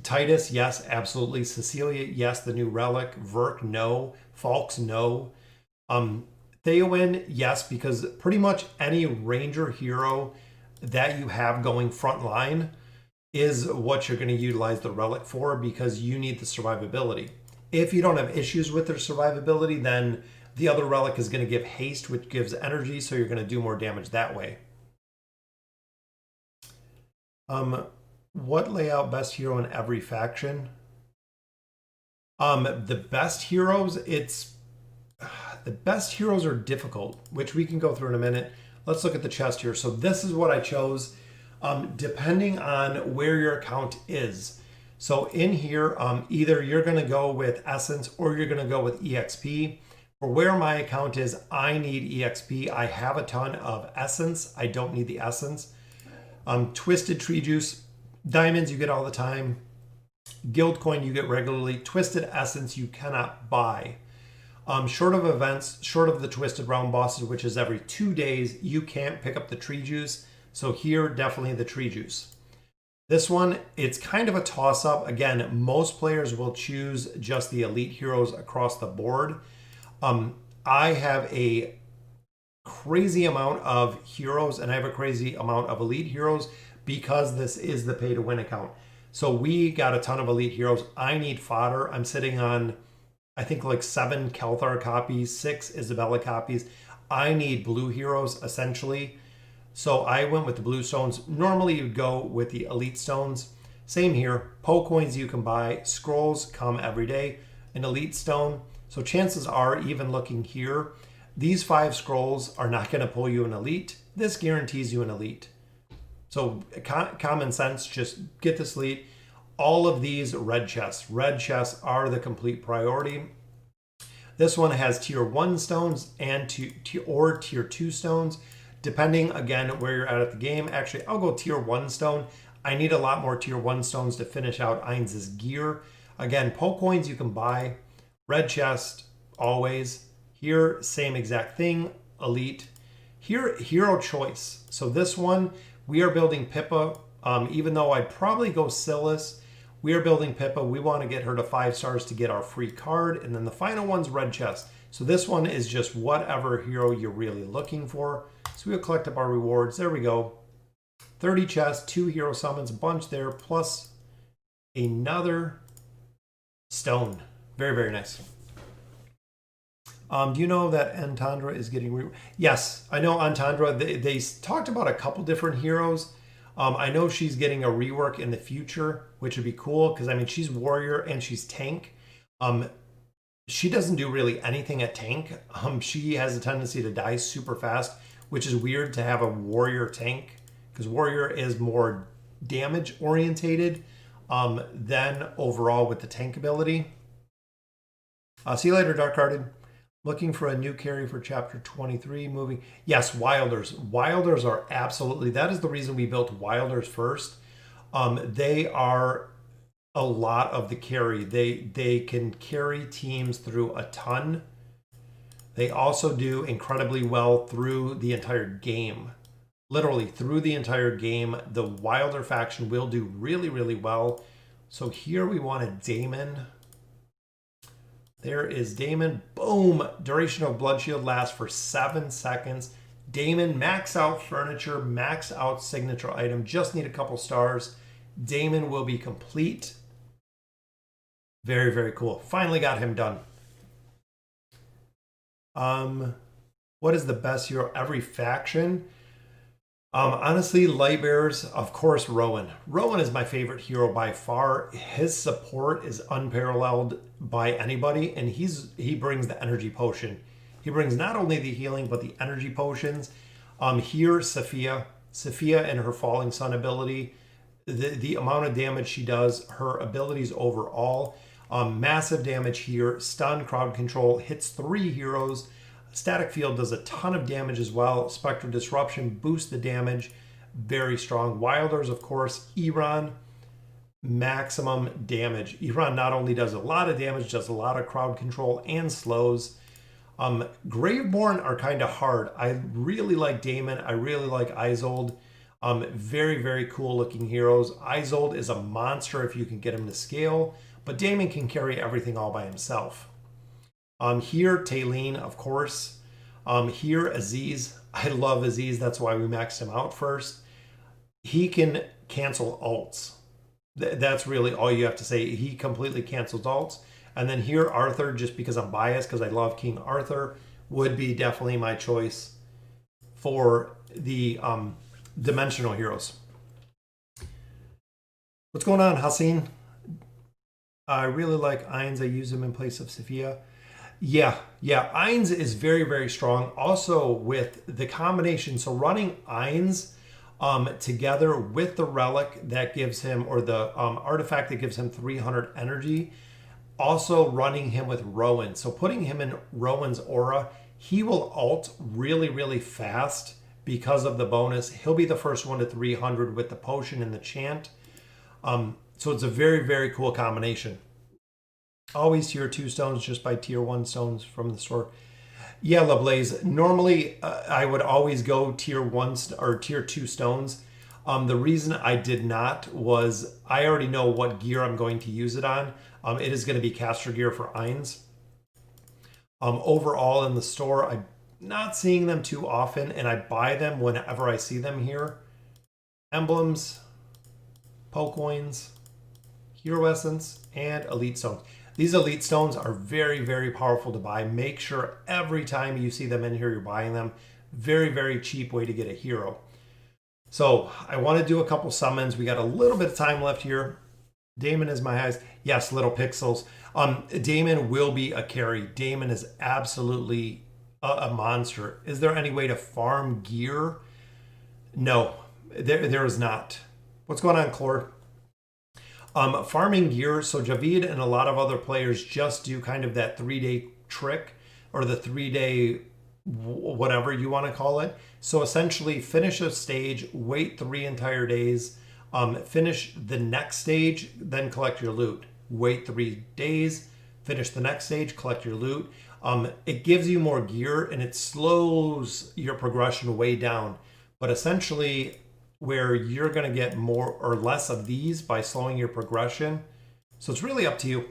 Titus, yes, absolutely. Cecilia, yes, the new relic. Verk, no. Falks, no. Theowen, yes, because pretty much any ranger hero that you have going front line is what you're going to utilize the relic for, because you need the survivability. If you don't have issues with their survivability, then the other relic is going to give haste, which gives energy, so you're going to do more damage that way. What layout best hero in every faction? The best heroes, the best heroes are difficult, which we can go through in a minute. Let's look at the chest here. So this is what I chose, depending on where your account is. So in here, either you're going to go with Essence or you're going to go with EXP. For where my account is, I need EXP. I have a ton of Essence. I don't need the Essence. Twisted Tree Juice, Diamonds you get all the time. Guild Coin you get regularly. Twisted Essence you cannot buy. Short of events, short of the Twisted Realm bosses, which is every 2 days, you can't pick up the Tree Juice. So here, definitely the Tree Juice. This one, it's kind of a toss-up. Again, most players will choose just the elite heroes across the board. I have a crazy amount of heroes and I have a crazy amount of elite heroes because this is the pay-to-win account. So we got a ton of elite heroes. I need fodder. I'm sitting on, I think, like 7 Kelthar copies, 6 Isabella copies. I need blue heroes, essentially. So I went with the blue stones. Normally you'd go with the elite stones. Same here. Poe coins you can buy. Scrolls come every day. An elite stone. So chances are, even looking here, these 5 scrolls are not going to pull you an elite. This guarantees you an elite. So common sense, just get this elite. All of these red chests. Red chests are the complete priority. This one has tier 1 stones and or tier 2 stones, depending, again, where you're at the game. Actually, I'll go tier 1 stone. I need a lot more tier 1 stones to finish out Ainz's gear. Again, Poe coins you can buy. Red chest, always. Here, same exact thing, elite. Here, hero choice. So this one, we are building Pippa. Even though I'd probably go Silas, we are building Pippa. We want to get her to 5 stars to get our free card. And then the final one's red chest. So this one is just whatever hero you're really looking for. So we'll collect up our rewards. There we go. 30 chests, 2 hero summons, a bunch there, plus another stone. Very, very nice. Do you know that Antandra is getting... Yes, I know Antandra. They talked about a couple different heroes. I know she's getting a rework in the future, which would be cool because, I mean, she's warrior and she's tank. She doesn't do really anything at tank. She has a tendency to die super fast, which is weird to have a warrior tank because warrior is more damage orientated than overall with the tank ability. See you later, Dark-Hearted. Looking for a new carry for chapter 23 movie. Yes, Wilders. Wilders are absolutely, that is the reason we built Wilders first. They are a lot of the carry. They can carry teams through a ton. They also do incredibly well through the entire game. Literally through the entire game, the Wilder faction will do really, really well. So here we want a Daemon. There is Daemon. Boom! Duration of Blood Shield lasts for 7 seconds. Daemon, max out furniture, max out signature item. Just need a couple stars. Daemon will be complete. Very, very cool. Finally got him done. What is the best hero? Every faction? Honestly, Lightbearers, of course, Rowan. Rowan is my favorite hero by far. His support is unparalleled by anybody, and he brings the energy potion. He brings not only the healing, but the energy potions. Here, Sophia and her Falling Sun ability, the amount of damage she does, her abilities overall, massive damage here. Stun, crowd control, hits 3 heroes. Static Field does a ton of damage as well. Spectral Disruption boosts the damage. Very strong. Wilders, of course. Iran, maximum damage. Iran not only does a lot of damage, does a lot of crowd control and slows. Graveborn are kind of hard. I really like Daemon. I really like Isolde. Very, very cool looking heroes. Isolde is a monster if you can get him to scale, but Daemon can carry everything all by himself. Here, Talene, of course. Here, Aziz. I love Aziz. That's why we maxed him out first. He can cancel ults. That's really all you have to say. He completely cancels ults. And then here, Arthur, just because I'm biased, because I love King Arthur, would be definitely my choice for the dimensional heroes. What's going on, Hassan? I really like Ainz. I use him in place of Sophia. Yeah, Ainz is very, very strong. Also with the combination, so running Ainz together with the relic that gives him, or the artifact that gives him 300 energy, also running him with Rowan. So putting him in Rowan's aura, he will ult really, really fast because of the bonus. He'll be the first one to 300 with the potion and the chant. So it's a very, very cool combination. Always tier 2 stones, just buy tier 1 stones from the store. Yeah, LaBlaze. Normally, I would always go tier 1 or tier 2 stones. The reason I did not was I already know what gear I'm going to use it on. It is going to be caster gear for Ainz. Overall in the store, I'm not seeing them too often, and I buy them whenever I see them here. Emblems, Pokecoins, Hero Essence, and Elite Stones. These Elite Stones are very, very powerful to buy. Make sure every time you see them in here, you're buying them. Very, very cheap way to get a hero. So I want to do a couple summons. We got a little bit of time left here. Daemon is my highest. Yes, Little Pixels. Daemon will be a carry. Daemon is absolutely a monster. Is there any way to farm gear? No, there is not. What's going on, Clore? Farming gear, so Javid and a lot of other players just do kind of that 3-day trick, or the 3-day whatever you want to call it. So essentially finish a stage, wait 3 entire days, finish the next stage, then collect your loot. Wait 3 days, finish the next stage, collect your loot. It gives you more gear and it slows your progression way down. But essentially, where you're going to get more or less of these by slowing your progression. So it's really up to you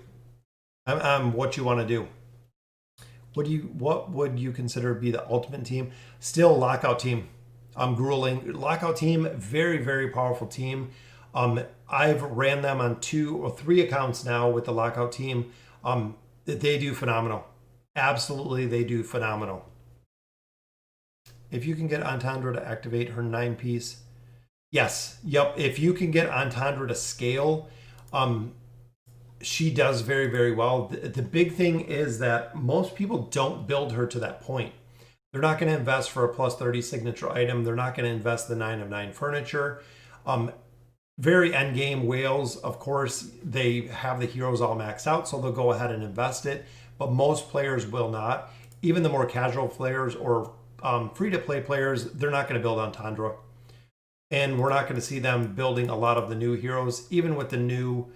what you want to do. What would you consider to be the ultimate team? Still Lockout Team. Grueling. Lockout Team, very, very powerful team. I've ran them on 2 or 3 accounts now with the Lockout Team. They do phenomenal. Absolutely, they do phenomenal. If you can get Entendre to activate her 9-piece. Yes, yep. If you can get Entendre to scale, she does very, very well. The big thing is that most people don't build her to that point. They're not going to invest for a plus 30 signature item. They're not going to invest the 9 of 9 furniture. Very end game whales, of course, they have the heroes all maxed out, so they'll go ahead and invest it. But most players will not. Even the more casual players or free-to-play players, they're not going to build Entendre. And we're not going to see them building a lot of the new heroes, even with the new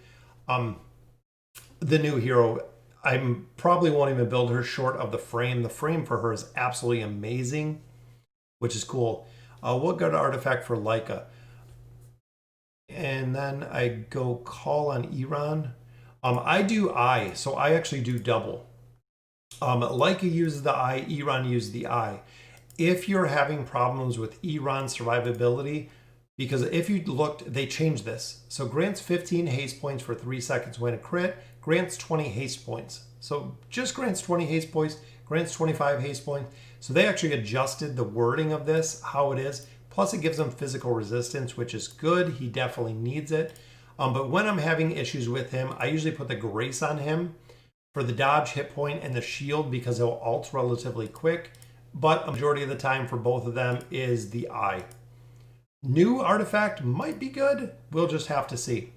The new hero, I probably won't even build her short of the frame. The frame for her is absolutely amazing, which is cool. What good artifact for Leica? And then I go call on Iran. I do eye, so I actually do double. Leica uses the eye, Iran uses the eye. If you're having problems with Iran survivability, because if you looked, they changed this. So grants 15 haste points for 3 seconds when a crit, grants 20 haste points. So just grants 20 haste points, grants 25 haste points. So they actually adjusted the wording of this, how it is. Plus it gives him physical resistance, which is good. He definitely needs it. But when I'm having issues with him, I usually put the grace on him for the dodge, hit point, and the shield because he'll ult relatively quick. But a majority of the time for both of them is the eye. New artifact might be good. We'll just have to see.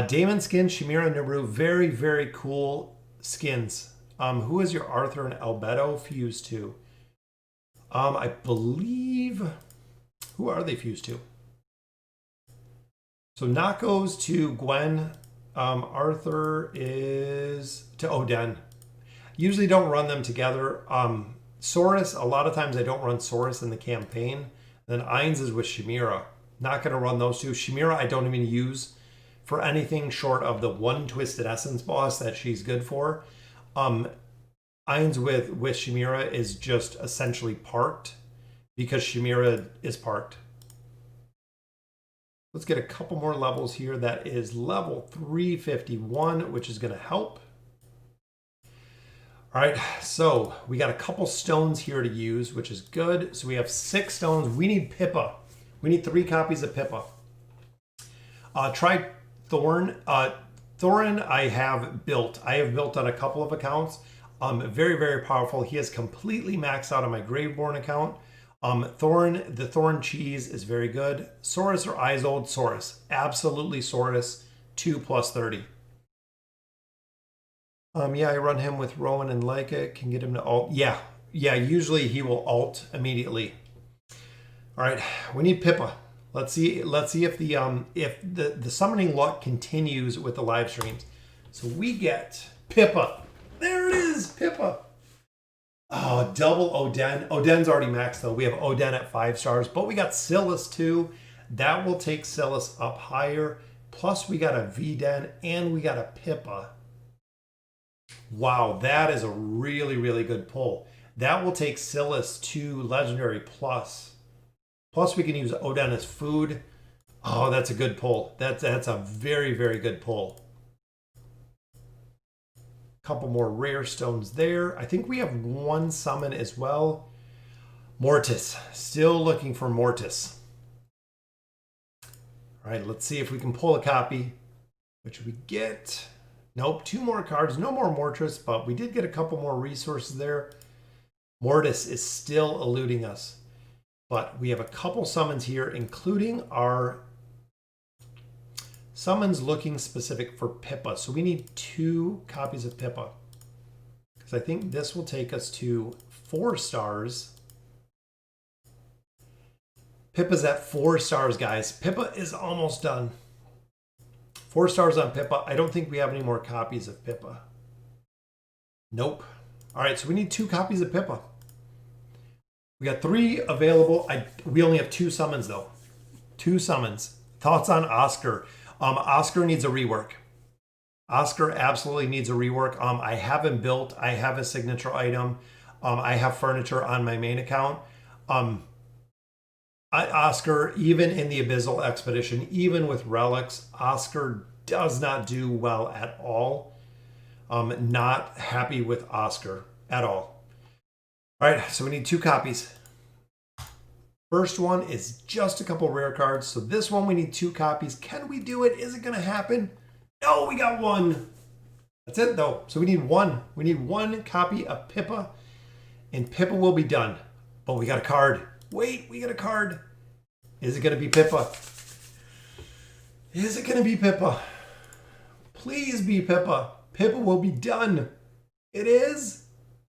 Damon skin, Chimera, Naru, very, very cool skins. Who is your Arthur and Albedo fused to? I believe, who are they fused to? So Nako's to Gwen. Arthur is to Oden. Usually don't run them together. Saurus, a lot of times I don't run Saurus in the campaign. Then Ainz is with Chimera. Not going to run those two. Chimera I don't even use for anything short of the one Twisted Essence boss that she's good for. Ainz with Chimera is just essentially parked because Chimera is parked. Let's get a couple more levels here. That is level 351, which is going to help. All right, so we got a couple stones here to use, which is good. So we have 6 stones. We need Pippa. We need 3 copies of Pippa. Try Thorn. Thorin I have built. I have built on a couple of accounts. Very, very powerful. He is completely maxed out on my Graveborn account. Thorn, the Thorn cheese is very good. Saurus or Isolde? Saurus. Absolutely Saurus. 2 plus 30. Yeah, I run him with Rowan and Leica. Can get him to ult. Yeah, usually he will ult immediately. All right, we need Pippa. Let's see if the summoning luck continues with the live streams. So we get Pippa. There it is, Pippa. Oh, double Oden. Oden's already maxed though. We have Oden at 5 stars, but we got Silas too. That will take Silas up higher. Plus we got a Vden and we got a Pippa. Wow, that is a really, really good pull. That will take Silas to Legendary Plus. Plus we can use Oden as food. Oh, that's a good pull. That's a very, very good pull. Couple more rare stones there. I think we have 1 summon as well. Mortis. Still looking for Mortis. All right, let's see if we can pull a copy, which we get. Nope, 2 more cards. No more Mortis, but we did get a couple more resources there. Mortis is still eluding us. But we have a couple summons here, including our summons looking specific for Pippa. So we need 2 copies of Pippa. Because I think this will take us to 4 stars. Pippa's at 4 stars, guys. Pippa is almost done. 4 stars on Pippa. I don't think we have any more copies of Pippa. Nope. All right, so we need 2 copies of Pippa. We got 3 available. We only have 2 summons, though. 2 summons. Thoughts on Oscar? Oscar needs a rework. Oscar absolutely needs a rework. I have him built. I have a signature item. I have furniture on my main account. Oscar, even in the Abyssal Expedition, even with relics, Oscar does not do well at all. Not happy with Oscar at all. All right, so we need 2 copies. First one is just a couple rare cards. So this one we need 2 copies. Can we do it? Is it going to happen? No, we got 1. That's it though. So we need 1. We need 1 copy of Pippa, and Pippa will be done. But we got a card. Wait, we got a card. Is it going to be Pippa? Is it going to be Pippa? Please be Pippa. Pippa will be done. It is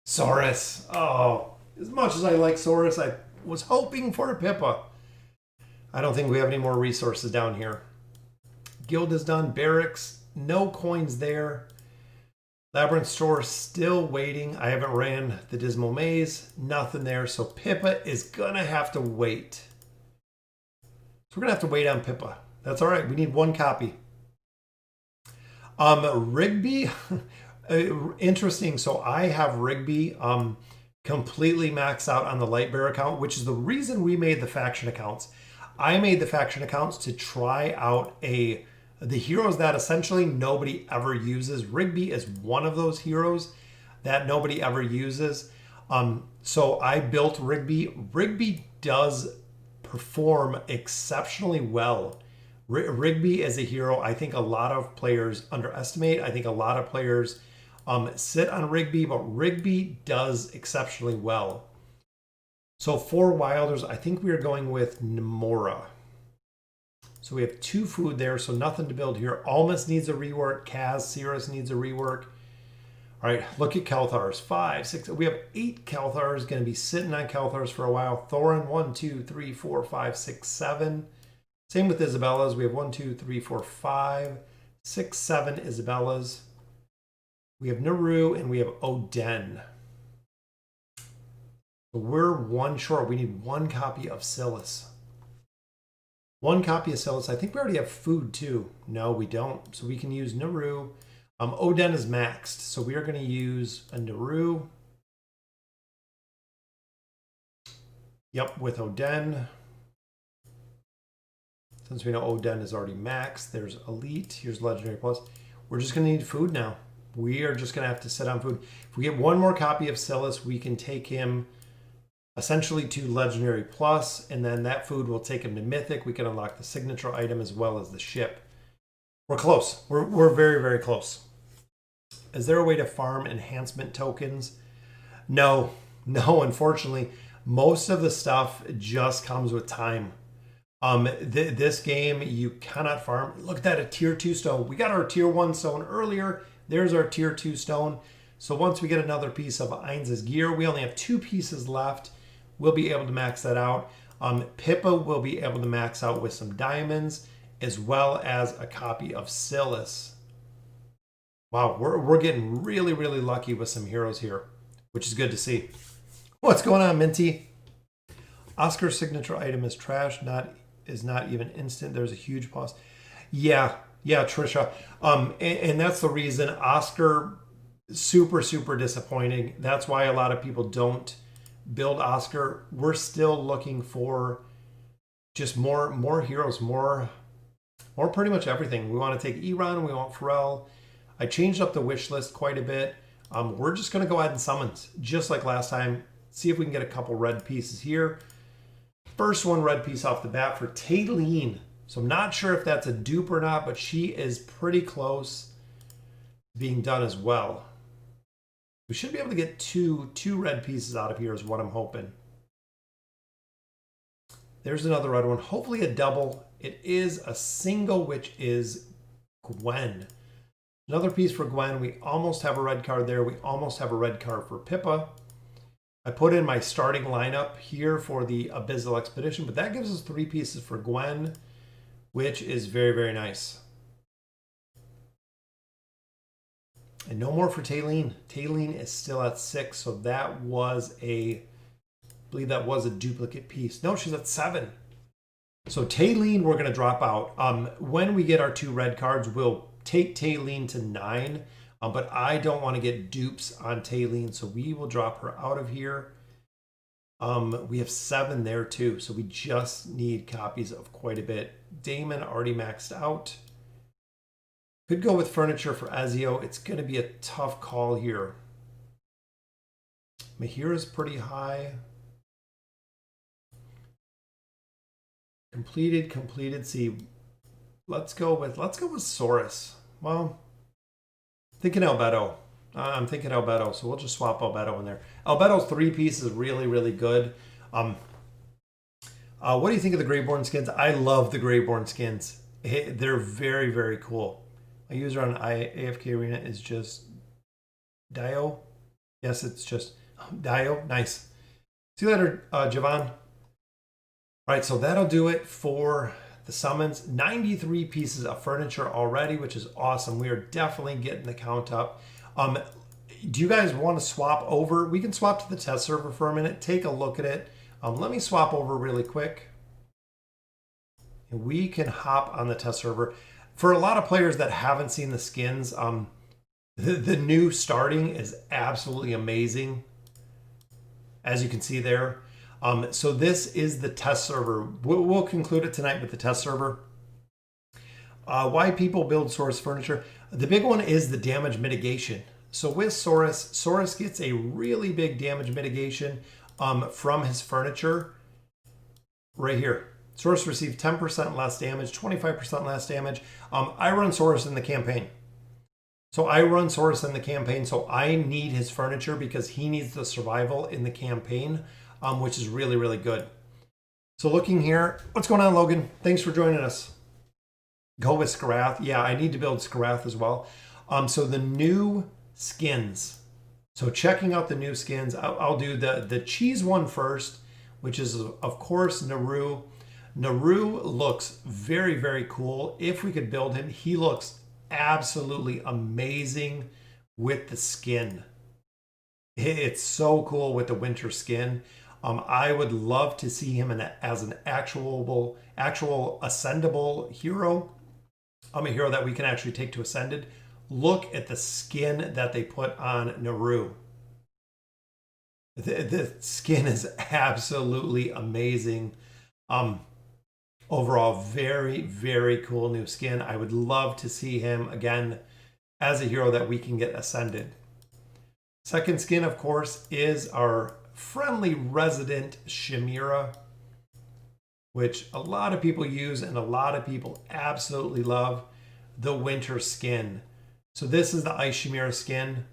Saurus. Oh, as much as I like Saurus, I was hoping for a Pippa. I don't think we have any more resources down here. Guild is done. Barracks, no coins there. Labyrinth Store still waiting. I haven't ran the Dismal Maze. Nothing there. So Pippa is going to have to wait. So we're going to have to wait on Pippa. That's all right. We need one copy. Rigby. Interesting. So I have Rigby completely maxed out on the Lightbearer account, which is the reason we made the faction accounts. I made the faction accounts to try out the heroes that essentially nobody ever uses. Rigby is one of those heroes that nobody ever uses. So I built Rigby. Rigby does perform exceptionally well. Rigby is a hero I think a lot of players underestimate. I think a lot of players sit on Rigby, but Rigby does exceptionally well. So for Wilders, I think we are going with Nemora. So we have 2 food there, so nothing to build here. Almas needs a rework. Kaz, Cirrus needs a rework. All right, look at Kelthars. 5, 6, we have 8 Kelthars. Going to be sitting on Kelthars for a while. Thorin, 1, 2, 3, 4, 5, 6, 7. Same with Isabella's. We have 1, 2, 3, 4, 5, 6, 7 Isabella's. We have Naru and we have Oden. So we're 1 short. We need 1 copy of Silas. 1 copy of Silas. I think we already have food too. No, we don't. So we can use Naru. Oden is maxed. So we are going to use a Naru. Yep, with Oden. Since we know Oden is already maxed, there's Elite. Here's Legendary Plus. We're just going to need food now. We are just going to have to sit on food. If we get 1 more copy of Silas, we can take him essentially to Legendary Plus, and then that food will take him to Mythic. We can unlock the signature item as well as the ship. We're close. We're very, very close. Is there a way to farm enhancement tokens? No, unfortunately. Most of the stuff just comes with time. This game, you cannot farm. Look at that, a tier 2 stone. We got our tier 1 stone earlier. There's our tier 2 stone. So once we get another piece of Ainz's gear, we only have 2 pieces left. We'll be able to max that out. Pippa will be able to max out with some diamonds, as well as a copy of Silas. Wow, we're getting really, really lucky with some heroes here, which is good to see. What's going on, Minty? Oscar's signature item is trash. Is not even instant. There's a huge pause. Yeah, Trisha. And that's the reason Oscar, super, super disappointing. That's why a lot of people don't build Oscar. We're still looking for just more heroes, more pretty much everything. We want to take Eron, we want Pharrell. I changed up the wish list quite a bit. We're just going to go ahead and summons, just like last time. See if we can get a couple red pieces here. First one red piece off the bat for Taylene. So I'm not sure if that's a dupe or not, but she is pretty close to being done as well. We should be able to get two red pieces out of here is what I'm hoping. There's another red one. Hopefully a double. It is a single, which is Gwen. Another piece for Gwen. We almost have a red card there. We almost have a red card for Pippa. I put in my starting lineup here for the Abyssal Expedition, but that gives us 3 pieces for Gwen, which is very, very nice. And no more for Taylene. Taylene is still at 6, so that was I believe that was a duplicate piece. No, she's at 7. So Taylene, we're going to drop out. When we get our 2 red cards, we'll take Taylene to 9. But I don't want to get dupes on Taylene, so we will drop her out of here. We have 7 there too, so we just need copies of quite a bit. Damon already maxed out. Could go with furniture for Ezio. It's going to be a tough call here. Mahira's pretty high. Completed. See, let's go with Saurus. Well, thinking Albedo. I'm thinking Albedo, so we'll just swap Albedo in there. Albedo's 3 pieces is really, really good. What do you think of the Greyborn skins? I love the Greyborn skins. They're very, very cool. My user on AFK Arena is just Dio. Yes, it's just Dio. Nice. See you later, Javon. All right, so that'll do it for the summons. 93 pieces of furniture already, which is awesome. We are definitely getting the count up. Do you guys want to swap over? We can swap to the test server for a minute. Take a look at it. Let me swap over really quick. And we can hop on the test server. For a lot of players that haven't seen the skins, the new starting is absolutely amazing. As you can see there. So this is the test server. We'll conclude it tonight with the test server. Why people build Saurus furniture. The big one is the damage mitigation. So with Saurus gets a really big damage mitigation from his furniture right here. Saurus receives 10% less damage, 25% less damage. I run Saurus in the campaign. So I run Saurus in the campaign, so I need his furniture because he needs the survival in the campaign, which is really, really good. So looking here, what's going on, Logan? Thanks for joining us. Go with Scarath. Yeah, I need to build Scarath as well. So the new skins. So checking out the new skins, I'll do the cheese one first, which is, of course, Naru. Naru looks very, very cool. If we could build him, he looks absolutely amazing with the skin. It's so cool with the winter skin. I would love to see him as an actual ascendable hero. A hero that we can actually take to ascended. Look at the skin that they put on Naru. The skin is absolutely amazing. Overall, very, very cool new skin. I would love to see him again as a hero that we can get ascended. Second skin, of course, is our friendly resident Chimera, which a lot of people use and a lot of people absolutely love. The winter skin. So this is the Ice Chimera skin.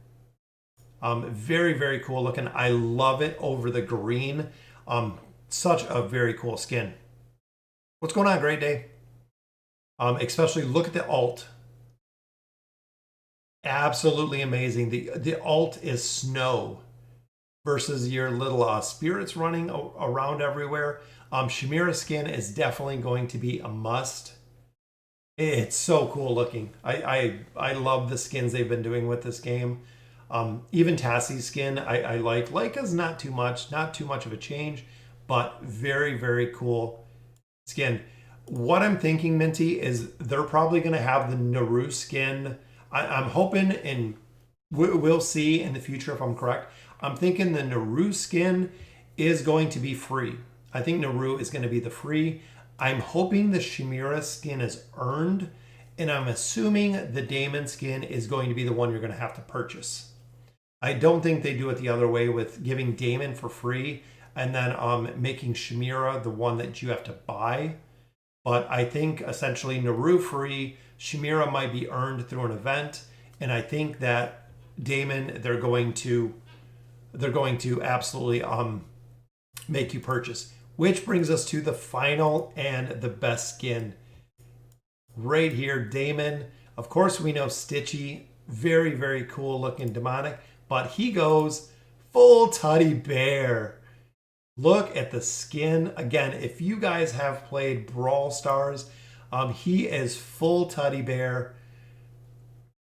Very, very cool looking. I love it over the green. Such a very cool skin. What's going on? Great day. Especially look at the alt. Absolutely amazing. The alt is snow versus your little spirits running around everywhere. Chimera skin is definitely going to be a must. It's so cool looking. I love the skins they've been doing with this game. Even Tassie's skin I like. Leica's not too much of a change, but very, very cool skin. What I'm thinking, Minty, is they're probably going to have the Naru skin. I'm hoping, and we'll see in the future if I'm correct. I'm thinking the Naru skin is going to be free. I think Naru is going to be the free. I'm hoping the Chimera skin is earned, and I'm assuming the Daemon skin is going to be the one you're going to have to purchase. I don't think they do it the other way with giving Daemon for free and then making Chimera the one that you have to buy. But I think essentially Naru free, Chimera might be earned through an event, and I think that Daemon they're going to absolutely make you purchase. Which brings us to the final and the best skin. Right here, Daemon. Of course, we know Stitchy. Very, very cool looking demonic. But he goes full teddy bear. Look at the skin. Again, if you guys have played Brawl Stars, he is full teddy bear.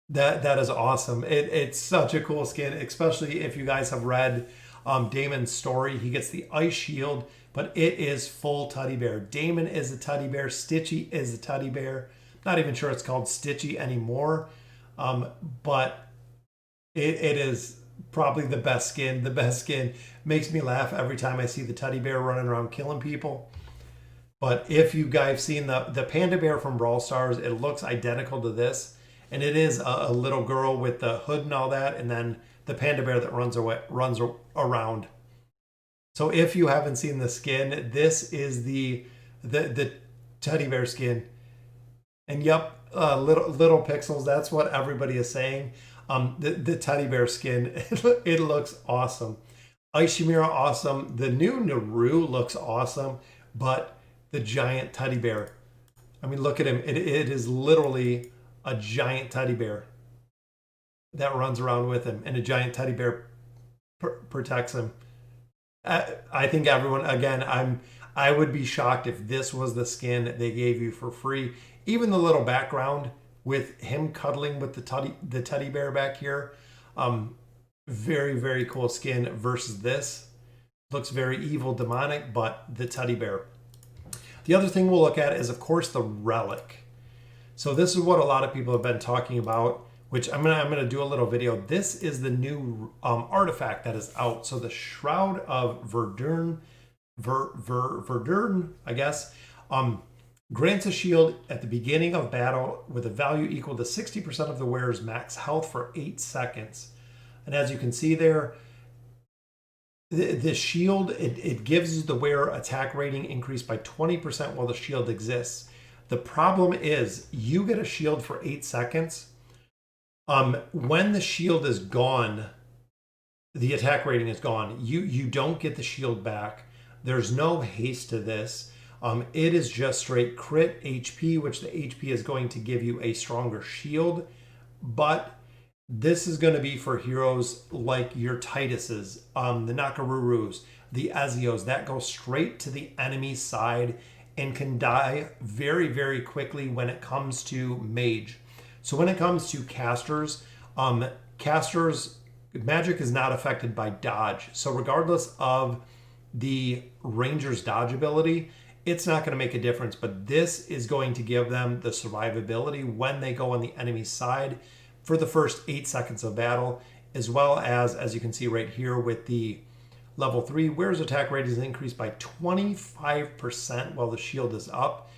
That is awesome. It's such a cool skin, especially if you guys have read Daemon's story. He gets the ice shield, but it is full teddy bear. Daemon is a teddy bear. Stitchy is a teddy bear. Not even sure it's called Stitchy anymore, but it is probably the best skin. The best skin. Makes me laugh every time I see the teddy bear running around killing people. But if you guys seen the panda bear from Brawl Stars, it looks identical to this. And it is a little girl with the hood and all that, and then the panda bear that runs around. So if you haven't seen the skin, this is the teddy bear skin. And yep, little pixels. That's what everybody is saying. The teddy bear skin. It looks awesome. Ice Chimera awesome. The new Naru looks awesome, but the giant teddy bear. I mean, look at him. It is literally a giant teddy bear that runs around with him, and a giant teddy bear protects him. I think everyone, again, I would be shocked if this was the skin they gave you for free. Even the little background with him cuddling with the teddy bear back here. Very, very cool skin versus this. Looks very evil, demonic, but the teddy bear. The other thing we'll look at is, of course, the relic. So this is what a lot of people have been talking about, which I'm gonna do a little video. This is the new artifact that is out. So the Shroud of Verdurn, Verdurn, I guess, grants a shield at the beginning of battle with a value equal to 60% of the wearer's max health for 8 seconds. And as you can see there, the shield, it gives the wearer attack rating increased by 20% while the shield exists. The problem is you get a shield for 8 seconds. When the shield is gone, the attack rating is gone. You don't get the shield back. There's no haste to this. It is just straight crit HP, which the HP is going to give you a stronger shield. But this is going to be for heroes like your Tituses, the Nakarurus, the Ezios, that go straight to the enemy side and can die very, very quickly when it comes to mage. So when it comes to casters, magic is not affected by dodge. So regardless of the ranger's dodge ability, it's not going to make a difference. But this is going to give them the survivability when they go on the enemy side for the first 8 seconds of battle, as well as you can see right here with the level 3, wearer's attack rate is increased by 25% while the shield is up.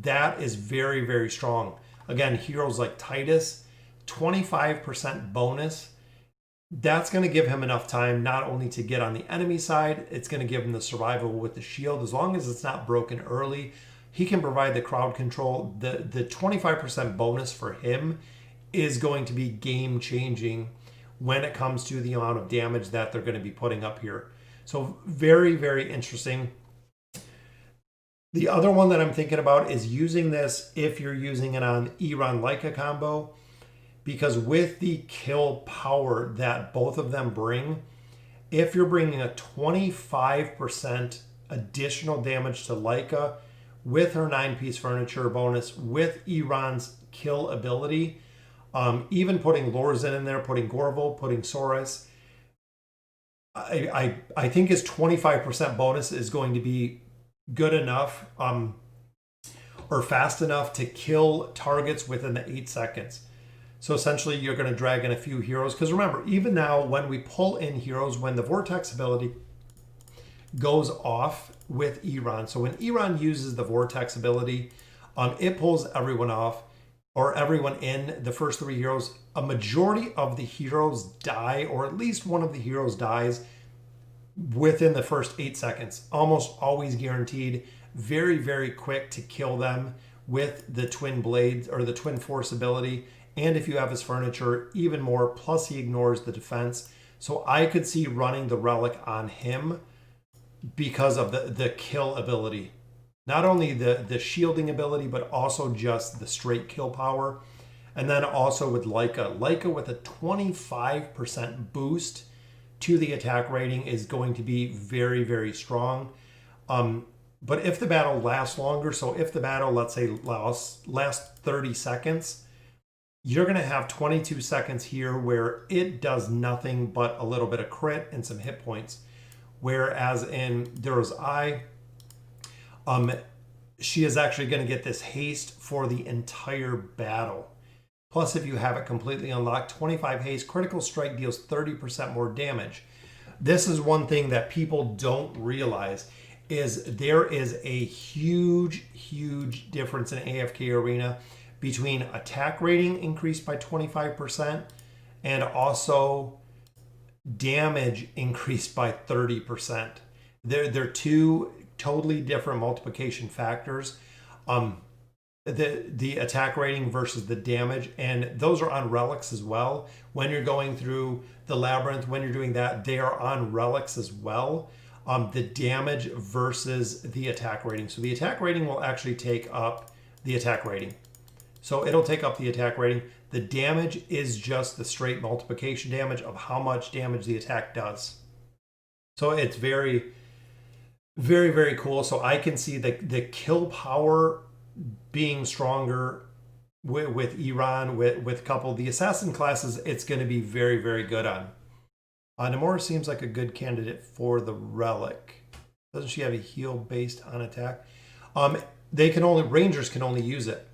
That is very, very strong. Again, heroes like Titus, 25% bonus. That's going to give him enough time not only to get on the enemy side, it's going to give him the survival with the shield. As long as it's not broken early, he can provide the crowd control. The 25% bonus for him is going to be game changing when it comes to the amount of damage that they're going to be putting up here. So very, very interesting. The other one that I'm thinking about is using this if you're using it on Iran Leica combo, because with the kill power that both of them bring, if you're bringing a 25% additional damage to Leica with her 9-piece furniture bonus, with Iran's kill ability, even putting Lorzin in there, putting Gorval, putting Soros, I think his 25% bonus is going to be good enough or fast enough to kill targets within the 8 seconds. So essentially you're going to drag in a few heroes, because remember, even now when we pull in heroes, when the vortex ability goes off with Iran, so when Iran uses the vortex ability, it pulls everyone off or everyone in. The first 3 heroes, a majority of the heroes die, or at least one of the heroes dies within the first 8 seconds. Almost always guaranteed. Very, very quick to kill them with the twin blades or the twin force ability. And if you have his furniture, even more. Plus he ignores the defense. So I could see running the relic on him because of the kill ability. Not only the shielding ability, but also just the straight kill power. And then also with Leica. Leica with a 25% boost to the attack rating is going to be very, very strong. But if the battle lasts longer, so if the battle, let's say, lasts 30 seconds, you're going to have 22 seconds here where it does nothing but a little bit of crit and some hit points. Whereas in Dur's Eye, she is actually going to get this haste for the entire battle. Plus, if you have it completely unlocked, 25 haste, critical strike deals 30% more damage. This is one thing that people don't realize, is there is a huge, huge difference in AFK Arena between attack rating increased by 25% and also damage increased by 30%. They're two totally different multiplication factors. The attack rating versus the damage, and those are on relics as well. When you're going through the labyrinth, when you're doing that, they are on relics as well. The damage versus the attack rating. So the attack rating will actually take up the attack rating. So it'll take up the attack rating. The damage is just the straight multiplication damage of how much damage the attack does. So it's very, Very, very cool. So I can see the kill power being stronger with Iran, with a couple of the assassin classes. It's going to be very, very good on. Namora seems like a good candidate for the relic. Doesn't she have a heal based on attack? Rangers can only use it.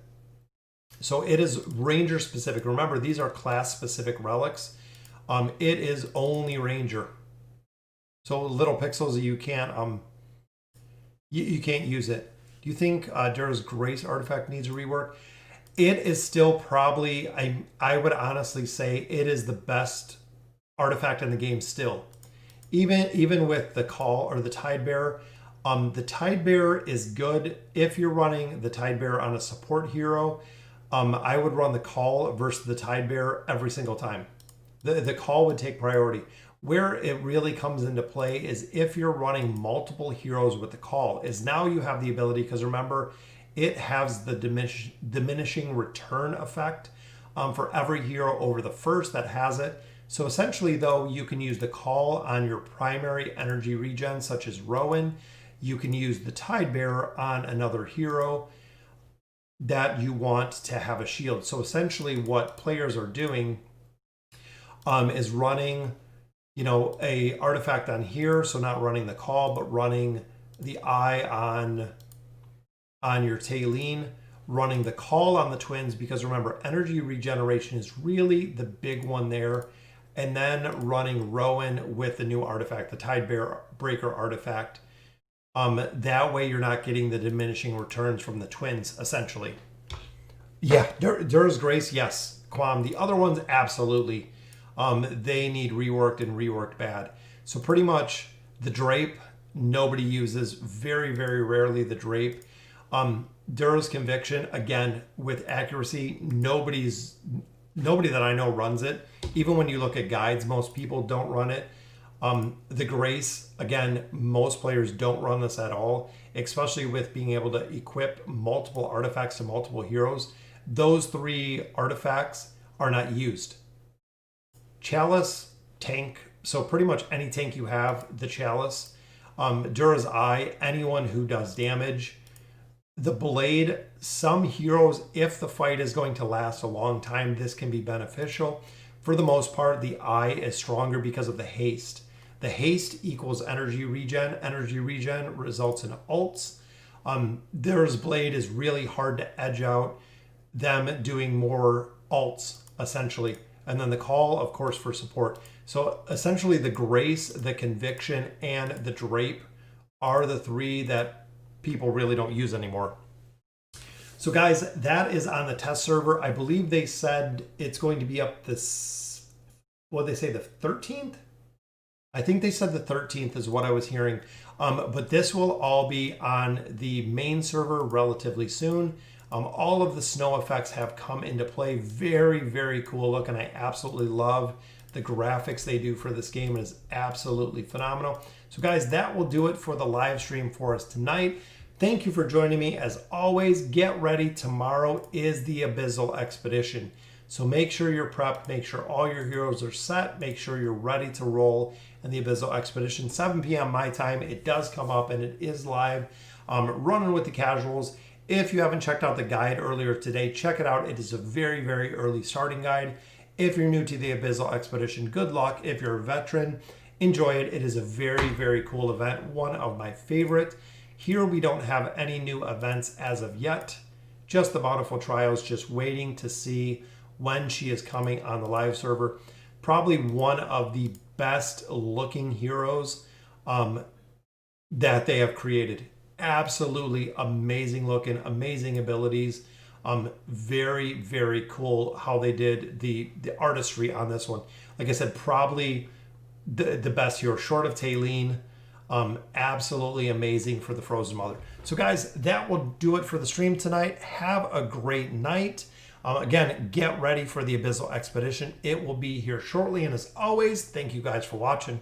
So it is ranger specific. Remember, these are class specific relics. It is only ranger. So little pixels, you can't you can't use it. Do you think Dura's Grace artifact needs a rework? It is still probably, I would honestly say it is the best artifact in the game still. Even with the Call or the Tidebearer. The Tidebearer is good if you're running the Tidebearer on a support hero. I would run the Call versus the Tidebearer every single time. The Call would take priority. Where it really comes into play is if you're running multiple heroes with the Call, is now you have the ability, because remember, it has the diminishing return effect for every hero over the first that has it. So essentially, though, you can use the Call on your primary energy regen, such as Rowan. You can use the Tidebearer on another hero that you want to have a shield. So essentially what players are doing is running, a artifact on here. So not running the Call, but running the Eye on your Taylene, running the Call on the twins, because remember, energy regeneration is really the big one there. And then running Rowan with the new artifact, the Tidebreaker artifact. That way you're not getting the diminishing returns from the twins, essentially. Yeah, Dura's Grace, yes. Quam. The other ones, absolutely. They need reworked and reworked bad. So pretty much the Drape, nobody uses. Very, very rarely the Drape. Dura's Conviction, again, with accuracy, nobody that I know runs it. Even when you look at guides, most people don't run it. The Grace, again, most players don't run this at all, especially with being able to equip multiple artifacts to multiple heroes. Those three artifacts are not used. Chalice, tank, so pretty much any tank you have, the Chalice. Dura's Eye, anyone who does damage. The Blade, some heroes, if the fight is going to last a long time, this can be beneficial. For the most part, the Eye is stronger because of the haste. The haste equals energy regen. Energy regen results in ults. Dura's Blade is really hard to edge out them doing more ults, essentially. And then the Call, of course, for support. So essentially the Grace, the Conviction, and the Drape are the three that people really don't use anymore. So guys, that is on the test server. I believe they said it's going to be up this, what did they say, the 13th? I think they said the 13th is what I was hearing. But this will all be on the main server relatively soon. All of the snow effects have come into play. Very, very cool look, and I absolutely love the graphics they do for this game. It is absolutely phenomenal. So guys, that will do it for the live stream for us tonight. Thank you for joining me. As always, get ready. Tomorrow is the Abyssal Expedition. So make sure you're prepped, make sure all your heroes are set, make sure you're ready to roll in the Abyssal Expedition. 7 p.m. my time, it does come up and it is live. Running with the casuals. If you haven't checked out the guide earlier today, check it out. It is a very, very early starting guide. If you're new to the Abyssal Expedition, good luck. If you're a veteran, enjoy it. It is a very, very cool event. One of my favorite. Here we don't have any new events as of yet. Just the Bountiful Trials, just waiting to see when she is coming on the live server. Probably one of the best looking heroes that they have created. Absolutely amazing looking, amazing abilities. Very, very cool how they did the artistry on this one. Like I said, probably the best hero, short of Taylene. Absolutely amazing for the Frozen Mother. So guys, that will do it for the stream tonight. Have a great night. Again, get ready for the Abyssal Expedition. It will be here shortly. And as always, thank you guys for watching.